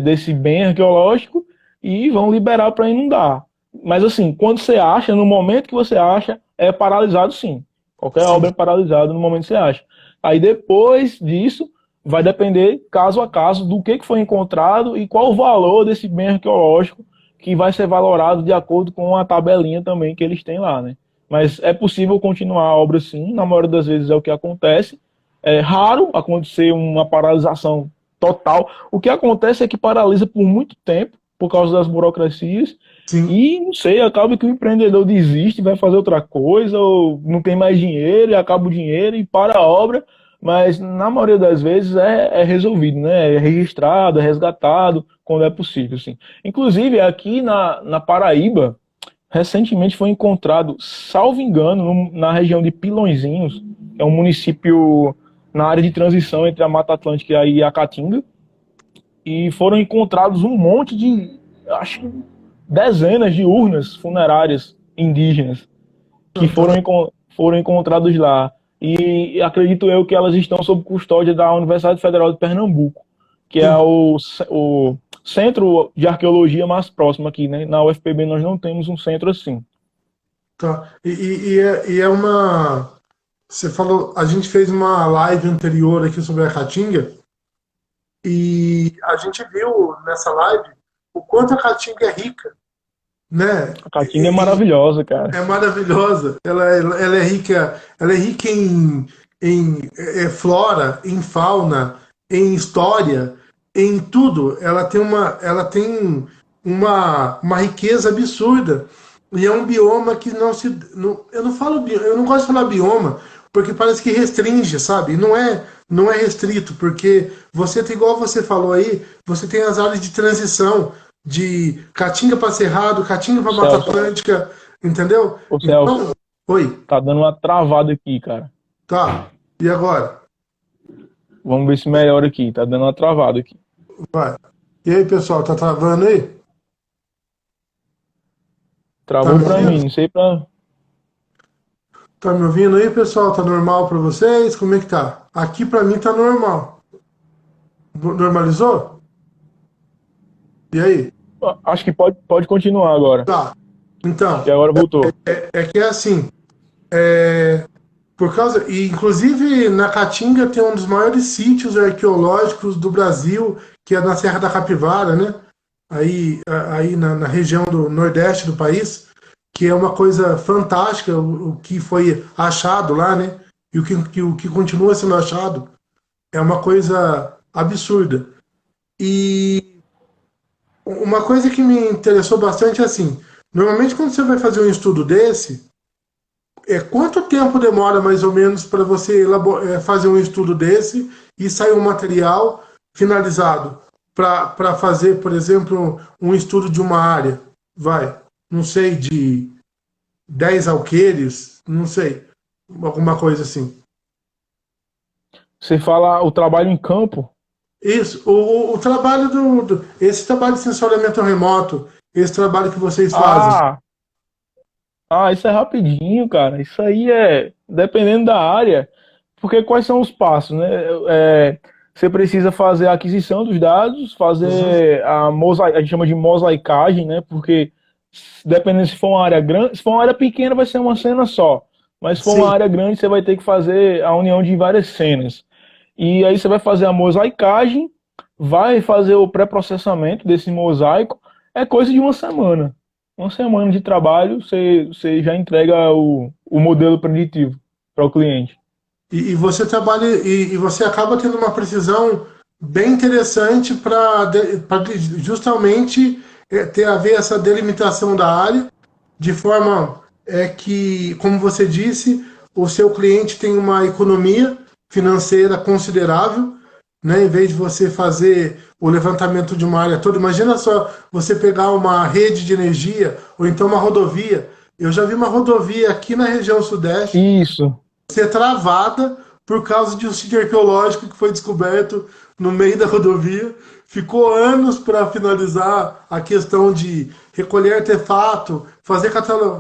desse bem arqueológico e vão liberar para inundar. Mas assim, quando você acha, no momento que você acha, é paralisado sim. Qualquer Sim. obra é paralisada no momento que você acha. Aí depois disso, vai depender caso a caso do que foi encontrado e qual o valor desse bem arqueológico que vai ser valorado de acordo com a tabelinha também que eles têm lá, né? Mas é possível continuar a obra sim, na maioria das vezes é o que acontece. É raro acontecer uma paralisação total. O que acontece é que paralisa por muito tempo, por causa das burocracias, Sim. e não sei, acaba que o empreendedor desiste, vai fazer outra coisa, ou não tem mais dinheiro, e acaba o dinheiro e para a obra, mas na maioria das vezes é resolvido, né? É registrado, é resgatado, quando é possível, assim. Inclusive, aqui na Paraíba, recentemente foi encontrado, salvo engano, na região de Pilõezinhos, que é um município na área de transição entre a Mata Atlântica e a Caatinga, e foram encontrados um monte de, acho que dezenas de urnas funerárias indígenas que foram encontrados lá. E acredito eu que elas estão sob custódia da Universidade Federal de Pernambuco, que é Sim. o centro de arqueologia mais próximo aqui, né? Na UFPB nós não temos um centro assim. Tá. E é uma. Você falou, a gente fez uma live anterior aqui sobre a Caatinga e a gente viu nessa live o quanto a Caatinga é rica, né? A Caatinga é maravilhosa, cara. É maravilhosa. Ela é rica em flora, em fauna, em história, em tudo. Ela tem uma riqueza absurda. E é um bioma que não se. Eu não falo, eu não gosto de falar bioma, porque parece que restringe, sabe? Não é restrito, porque você tem, igual você falou aí, você tem as áreas de transição de Caatinga para Cerrado, Caatinga para Mata Celso, Atlântica, entendeu? ô Celso, Então, oi, tá dando uma travada aqui, cara. tá. E agora? Vamos ver se melhora aqui. Tá dando uma travada aqui. Vai. E aí, pessoal, tá travando aí? Tá Travou me pra mim, ouvindo? não sei pra. Tá me ouvindo aí, pessoal? Tá normal para vocês? Como é que tá? Aqui para mim tá normal. Normalizou? E aí? Acho que pode continuar agora. Tá. Acho que Então, agora voltou. é que é assim, é, por causa, e inclusive na Caatinga tem um dos maiores sítios arqueológicos do Brasil, que é na Serra da Capivara, né? Aí na região do Nordeste do país, que é uma coisa fantástica o que foi achado lá, né? E o que continua sendo achado é uma coisa absurda. E uma coisa que me interessou bastante é assim, normalmente quando você vai fazer um estudo desse, quanto tempo demora mais ou menos para você fazer um estudo desse e sair um material finalizado para fazer, por exemplo, um estudo de uma área? Vai, não sei, de 10 alqueires, não sei, alguma coisa assim. Você fala o trabalho em campo. Isso, o trabalho esse trabalho de sensoriamento remoto, esse trabalho que vocês fazem. Ah, isso é rapidinho, cara. Isso aí é dependendo da área. Porque quais são os passos, né? Você precisa fazer a aquisição dos dados, Uhum. fazer a gente chama de mosaicagem, né? Porque dependendo se for uma área grande, se for uma área pequena vai ser uma cena só. Mas se for uma Sim, área grande, você vai ter que fazer a união de várias cenas. E aí você vai fazer a mosaicagem, vai fazer o pré-processamento desse mosaico, é coisa de uma semana. uma semana de trabalho, você já entrega o modelo preditivo para o cliente. E você trabalha e você acaba tendo uma precisão bem interessante para justamente ter a ver essa delimitação da área, de forma que, como você disse, o seu cliente tem uma economia financeira considerável, né? Em vez de você fazer o levantamento de uma área toda, imagina só você pegar uma rede de energia ou então uma rodovia. Eu já vi uma rodovia aqui na região sudeste Isso. ser travada por causa de um sítio arqueológico que foi descoberto no meio da rodovia. Ficou anos para finalizar a questão de recolher artefato, fazer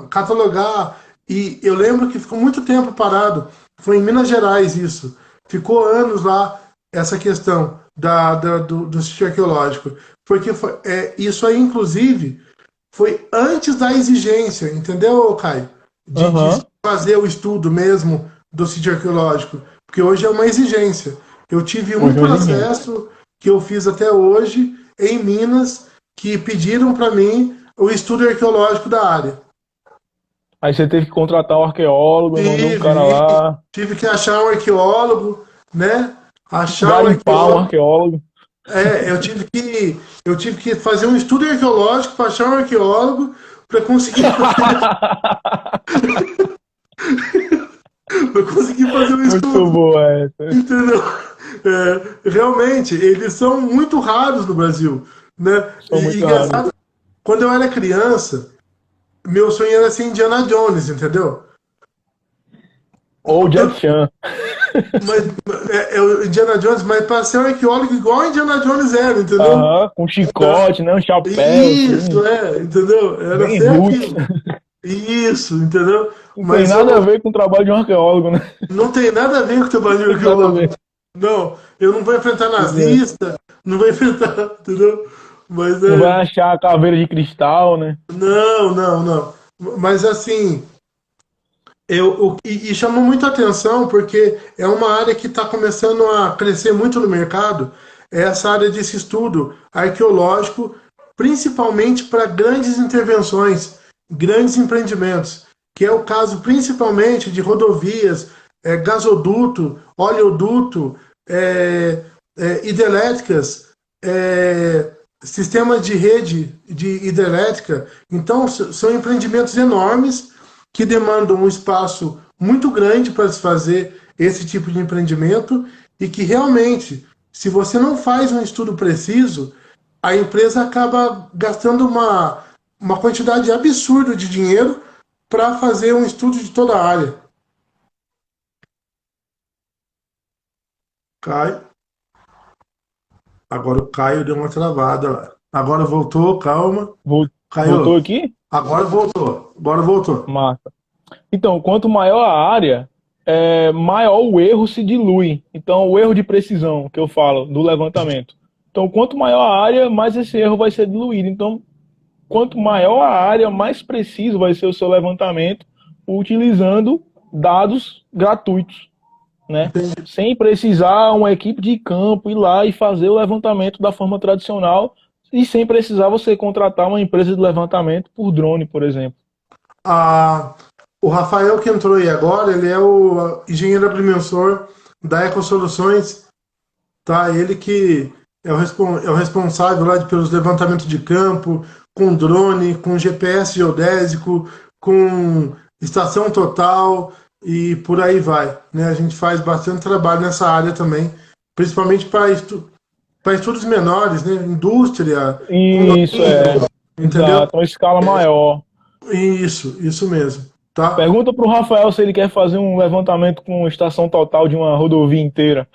catalogar. E eu lembro que ficou muito tempo parado. Foi em Minas Gerais isso. Ficou anos lá essa questão do sítio arqueológico. Porque isso aí, inclusive, foi antes da exigência, entendeu, Caio? De Aham. fazer o estudo mesmo do sítio arqueológico, porque hoje é uma exigência. Eu tive um Hoje é uma exigência. processo que eu fiz até hoje em Minas, que pediram para mim o estudo arqueológico da área. Aí você teve que contratar um arqueólogo, mandou um cara Tive, lá, tive que achar um arqueólogo, né? Achar um garimpar um arqueólogo. arqueólogo. Eu tive que fazer um estudo arqueológico para achar um arqueólogo para conseguir para conseguir fazer um Muito estudo. boa essa. Entendeu? Realmente, eles são muito raros no Brasil, né? São E muito raros. engraçado, quando eu era criança, meu sonho era ser Indiana Jones, entendeu? Ou Jack Chan. Mas o Indiana Jones, mas para ser um arqueólogo igual Indiana Jones era, entendeu? Aham, com chicote, né? Um chapéu, Isso, assim, entendeu? Era bem ser roots. aquilo. Isso, entendeu? Não tem Mas nada a ver com o trabalho de um arqueólogo, né? não tem nada a ver com o trabalho de Não tem nada a arqueólogo. ver. Não, eu não vou enfrentar Pois é. nazista, não vou enfrentar, entendeu? Mas Não vai achar a caveira de cristal, né? não, não, não. Mas assim, e chamou muito a atenção porque é uma área que está começando a crescer muito no mercado, é essa área desse estudo arqueológico, principalmente para grandes intervenções, grandes empreendimentos, que é o caso principalmente de rodovias, gasoduto, oleoduto, hidrelétricas, é, sistemas de rede de hidrelétrica. Então, são empreendimentos enormes que demandam um espaço muito grande para se fazer esse tipo de empreendimento e que realmente, se você não faz um estudo preciso, a empresa acaba gastando uma quantidade absurda de dinheiro para fazer um estudo de toda a área. Caio. Agora o Caio deu uma travada lá. Agora voltou, calma. Voltou Caio, aqui? agora voltou. Agora voltou. Massa. Então, quanto maior a área, maior o erro se dilui. Então, o erro de precisão que eu falo do levantamento. Então, quanto maior a área, mais esse erro vai ser diluído. Então, quanto maior a área, mais preciso vai ser o seu levantamento utilizando dados gratuitos, né? Entendi. Sem precisar uma equipe de campo ir lá e fazer o levantamento da forma tradicional e sem precisar você contratar uma empresa de levantamento por drone, por exemplo. Ah, o Rafael que entrou aí agora, ele é o engenheiro agrimensor da Ecosoluções, tá? Ele que é o responsável lá pelos levantamentos de campo, com drone, com GPS geodésico, com estação total e por aí vai, né? A gente faz bastante trabalho nessa área também, principalmente para estudos menores, né? Indústria, Isso condomínio, entendeu? exato, uma escala maior. Isso mesmo, tá? Pergunta para o Rafael se ele quer fazer um levantamento com estação total de uma rodovia inteira.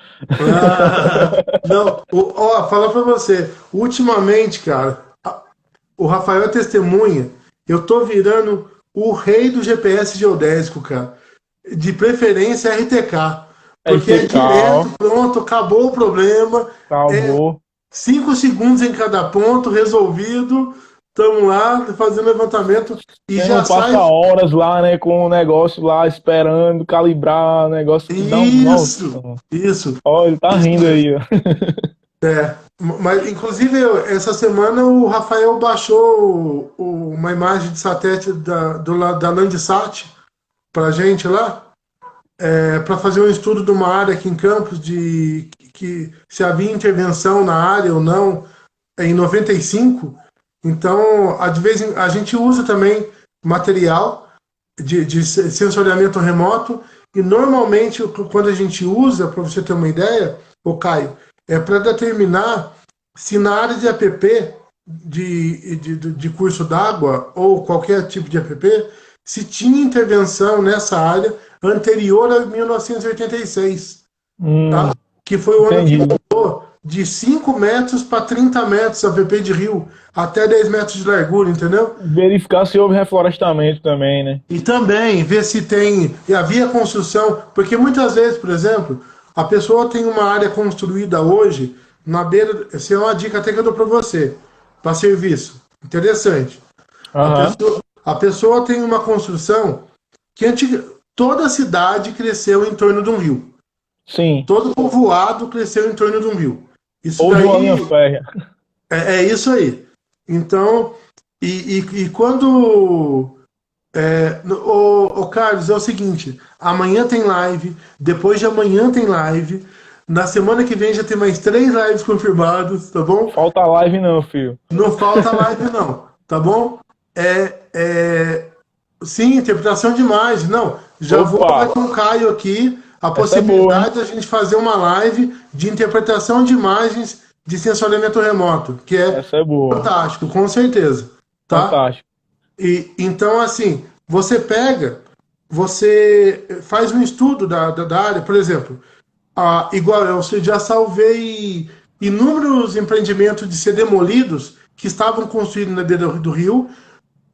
Não, ó, falar pra você, ultimamente, cara, o Rafael é testemunha, eu tô virando o rei do GPS geodésico, cara. De preferência RTK, porque é RTK, direto, pronto, acabou o problema, é acabou. 5 segundos em cada ponto, resolvido, estamos lá fazendo levantamento e Você já não passa sai. horas lá, né, com o negócio lá, esperando, calibrar o negócio que dá um. Nossa, Isso, isso. ó, ele tá rindo aí, ó. Mas, inclusive, essa semana o Rafael baixou uma imagem de satélite da Landsat para gente lá, para fazer um estudo de uma área aqui em Campos, de que se havia intervenção na área ou não, em 95. Então, a gente usa também material de sensoriamento remoto, e normalmente, quando a gente usa, para você ter uma ideia, o Caio, é para determinar se na área de app de curso d'água ou qualquer tipo de app, se tinha intervenção nessa área anterior a 1986, tá? Que foi o ano que Entendi. mudou de 5 metros para 30 metros a app de rio, até 10 metros de largura, entendeu? Verificar se houve reflorestamento também, né? E também ver se e havia construção, porque muitas vezes, por exemplo, a pessoa tem uma área construída hoje na beira. Essa é uma dica até que eu dou para você, para serviço. Interessante. Aham. A pessoa tem uma construção que toda a cidade cresceu em torno de um rio. Sim. Todo povoado cresceu em torno de um rio. Isso Ou de uma daí linha férrea. é isso aí. Então, e quando. Carlos, é o seguinte: amanhã tem live, depois de amanhã tem live, na semana que vem já tem mais 3 lives confirmadas, tá bom? Falta live não, filho. Não falta live, não, tá bom? Sim, interpretação de imagem. Não, já vou Opa! falar com o Caio aqui a Essa é boa, hein? possibilidade da gente fazer uma live de interpretação de imagens de sensoriamento remoto, que é Essa é boa. fantástico, com certeza, tá? Fantástico. Então, assim, você faz um estudo da área, por exemplo, igual eu já salvei inúmeros empreendimentos de ser demolidos que estavam construídos na beira do rio,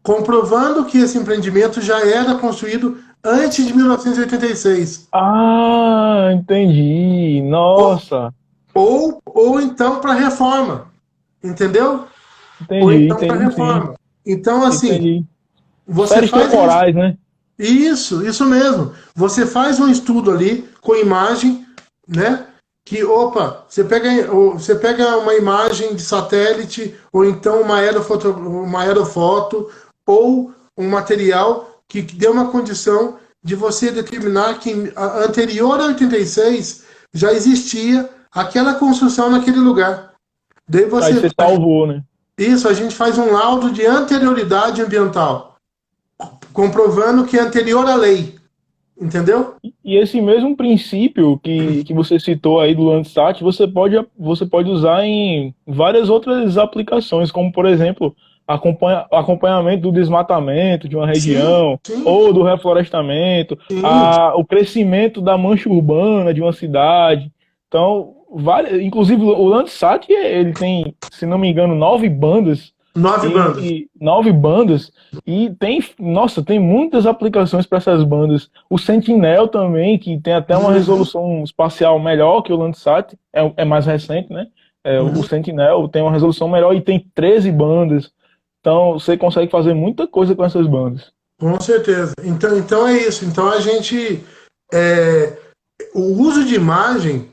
comprovando que esse empreendimento já era construído antes de 1986. Ah, entendi. Ou, Nossa. ou então para reforma, entendeu? Ou Entendi, então para entendi sim. reforma. Então, assim, Entendi. você Séries faz temporais, né? isso mesmo. Você faz um estudo ali com imagem, né? Que, opa, você pega uma imagem de satélite, ou então uma aerofoto, ou um material que dê uma condição de você determinar que anterior a 86 já existia aquela construção naquele lugar. Daí Aí você salvou, né? isso, a gente faz um laudo de anterioridade ambiental, comprovando que é anterior à lei, entendeu? E esse mesmo princípio que você citou aí do Landsat, você pode usar em várias outras aplicações, como, por exemplo, acompanhamento do desmatamento de uma Sim, região, sim, ou do reflorestamento, sim. o crescimento da mancha urbana de uma cidade. Então, inclusive o Landsat, ele tem, se não me engano, 9 bandas, 9 bandas. e 9 bandas, e nossa, tem muitas aplicações para essas bandas. O Sentinel também, que tem até uma Uhum, resolução espacial melhor que o Landsat, é mais recente, né? O uhum, Sentinel tem uma resolução melhor e tem 13 bandas. Então você consegue fazer muita coisa com essas bandas. com certeza. Então é isso. Então é, o uso de imagem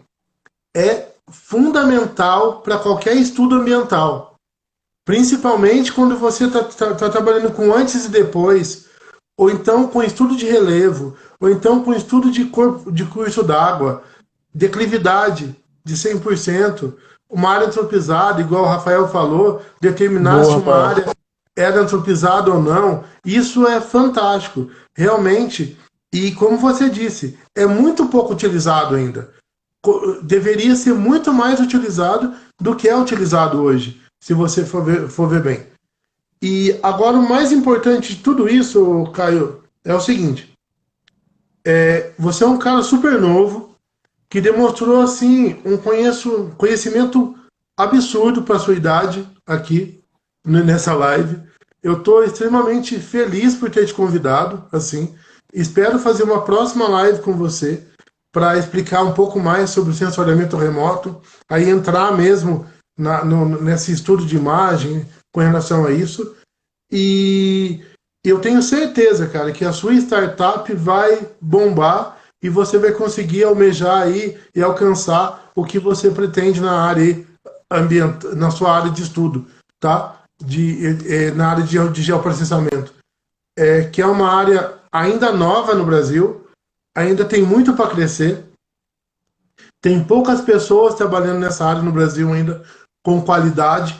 é fundamental para qualquer estudo ambiental. Principalmente quando você está trabalhando com antes e depois, ou então com estudo de relevo, ou então com estudo de curso d'água, declividade de 100%, uma área antropizada, igual o Rafael falou, determinar Boa, se uma Rafael. área era antropizada ou não. Isso é fantástico, realmente. E como você disse, é muito pouco utilizado ainda. Deveria ser muito mais utilizado do que é utilizado hoje, se você for ver bem. E agora o mais importante de tudo isso, Caio, é o seguinte: você é um cara super novo que demonstrou assim um conhecimento absurdo para sua idade aqui nessa live. Eu estou extremamente feliz por ter te convidado, assim. Espero fazer uma próxima live com você para explicar um pouco mais sobre o sensoriamento remoto, aí entrar mesmo nesse estudo de imagem com relação a isso. E eu tenho certeza, cara, que a sua startup vai bombar e você vai conseguir almejar aí e alcançar o que você pretende na área aí na sua área de estudo, tá? Na área de geoprocessamento, que é uma área ainda nova no Brasil, ainda tem muito para crescer, tem poucas pessoas trabalhando nessa área no Brasil ainda com qualidade,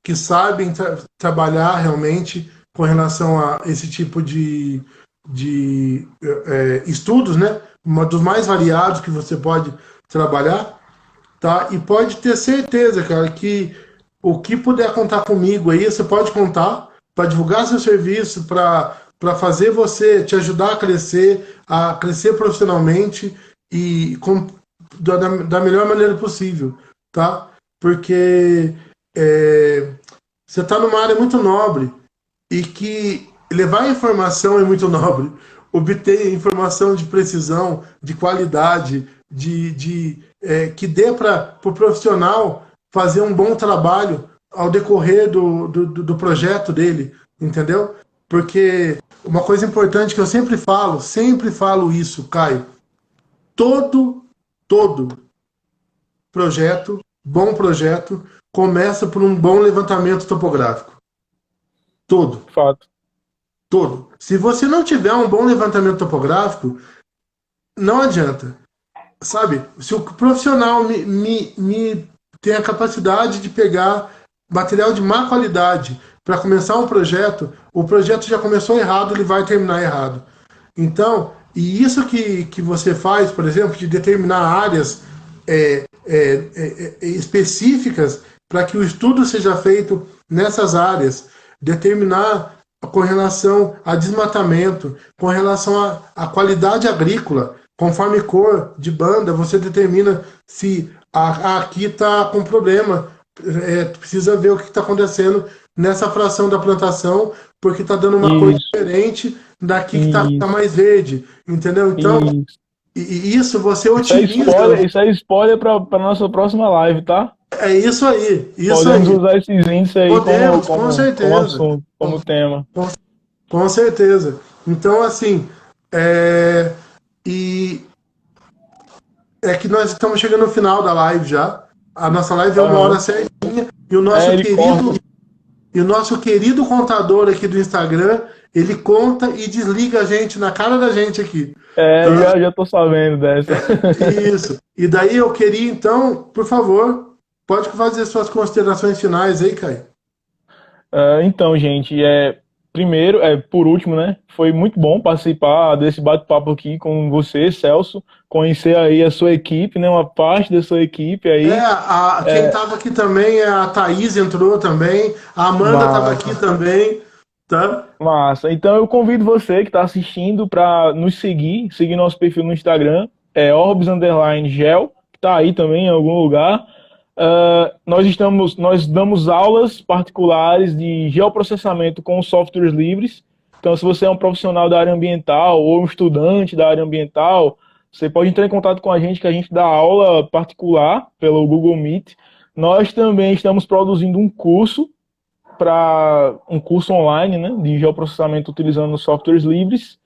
que sabem trabalhar realmente com relação a esse tipo de estudos, né? Um dos mais variados que você pode trabalhar, tá? E pode ter certeza, cara, que o que puder contar comigo aí, você pode contar para divulgar seu serviço, para fazer você, te ajudar a crescer profissionalmente e da melhor maneira possível, tá? Porque você está numa área muito nobre e que levar informação é muito nobre. Obter informação de precisão, de qualidade, que dê para o profissional fazer um bom trabalho ao decorrer do projeto dele, entendeu? Porque uma coisa importante que eu sempre falo isso, Caio, todo bom projeto, começa por um bom levantamento topográfico. Todo. Fato. Todo. Se você não tiver um bom levantamento topográfico, não adianta. Sabe? Se o profissional me tem a capacidade de pegar material de má qualidade para começar um projeto, o projeto já começou errado, ele vai terminar errado. Então, e isso que você faz, por exemplo, de determinar áreas específicas para que o estudo seja feito nessas áreas, determinar com relação a desmatamento, com relação à qualidade agrícola, conforme cor de banda, você determina se aqui está com problema, precisa ver o que está acontecendo nessa fração da plantação, porque está dando uma cor diferente daqui que está mais verde, entendeu? Então, isso você utiliza... Isso é spoiler para nossa próxima live, tá? É isso aí. Podemos usar esses índices aí como assunto, como tema. Com certeza. Então, assim, e é que nós estamos chegando no final da live já. A nossa live é 1 hora certinha. E o nosso querido contador aqui do Instagram, ele conta e desliga a gente na cara da gente aqui. Então, já tô sabendo dessa. Isso. E daí eu queria, então, por favor, pode fazer suas considerações finais aí, Caio. Então, gente, primeiro, por último, né? Foi muito bom participar desse bate-papo aqui com você, Celso, conhecer aí a sua equipe, né? Uma parte da sua equipe aí. Quem estava aqui também, a Thaís entrou também, a Amanda estava aqui também, tá? Massa. Então eu convido você que está assistindo para nos seguir nosso perfil no Instagram, Orbs_Gel, que está aí também em algum lugar. Nós damos aulas particulares de geoprocessamento com softwares livres. Então, se você é um profissional da área ambiental ou um estudante da área ambiental, você pode entrar em contato com a gente, que a gente dá aula particular pelo Google Meet. Nós também estamos produzindo um curso online, né, de geoprocessamento utilizando softwares livres.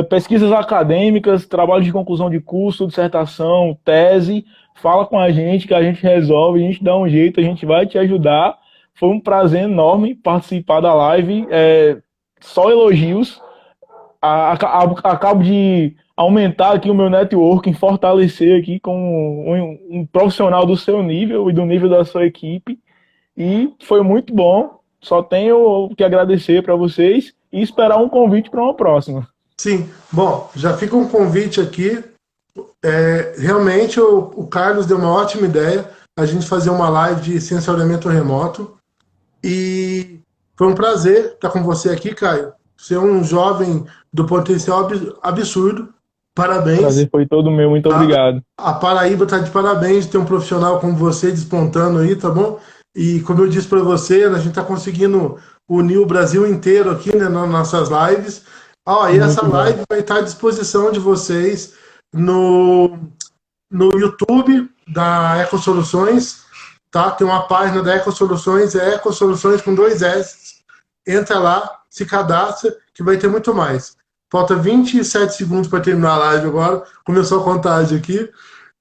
Pesquisas acadêmicas, trabalho de conclusão de curso, dissertação, tese. Fala com a gente que a gente resolve, a gente dá um jeito, a gente vai te ajudar. Foi um prazer enorme participar da live. Só elogios. Acabo de aumentar aqui o meu networking, fortalecer aqui com um profissional do seu nível e do nível da sua equipe. E foi muito bom. Só tenho que agradecer para vocês e esperar um convite para uma próxima. Sim. Bom, já fica um convite aqui. Realmente o Carlos deu uma ótima ideia, a gente fazer uma live de sensoriamento remoto, e foi um prazer estar com você aqui, Caio. Você é um jovem do potencial absurdo, parabéns. O prazer foi todo meu, muito obrigado. A Paraíba está de parabéns de ter um profissional como você despontando aí, tá bom? E como eu disse para você, a gente está conseguindo unir o Brasil inteiro aqui, né, nas nossas lives. E essa live vai estar à disposição de vocês no YouTube da Ecosoluções, tá? Tem uma página da Ecosoluções, Ecosoluções com 2 S. Entra lá, se cadastra, que vai ter muito mais. Falta 27 segundos para terminar a live agora. Começou a contagem aqui.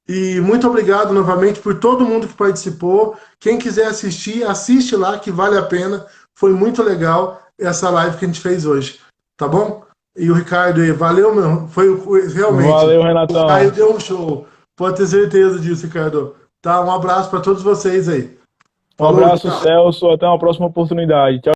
E muito obrigado novamente por todo mundo que participou. Quem quiser assistir, assiste lá que vale a pena. Foi muito legal essa live que a gente fez hoje. Tá bom? E o Ricardo aí, valeu, meu. Realmente. Valeu, O Caio Renatão. deu um show. Pode ter certeza disso, Ricardo. Tá? Um abraço para todos vocês aí. Um Falou, abraço, tchau. Celso. Até uma próxima oportunidade. Tchau.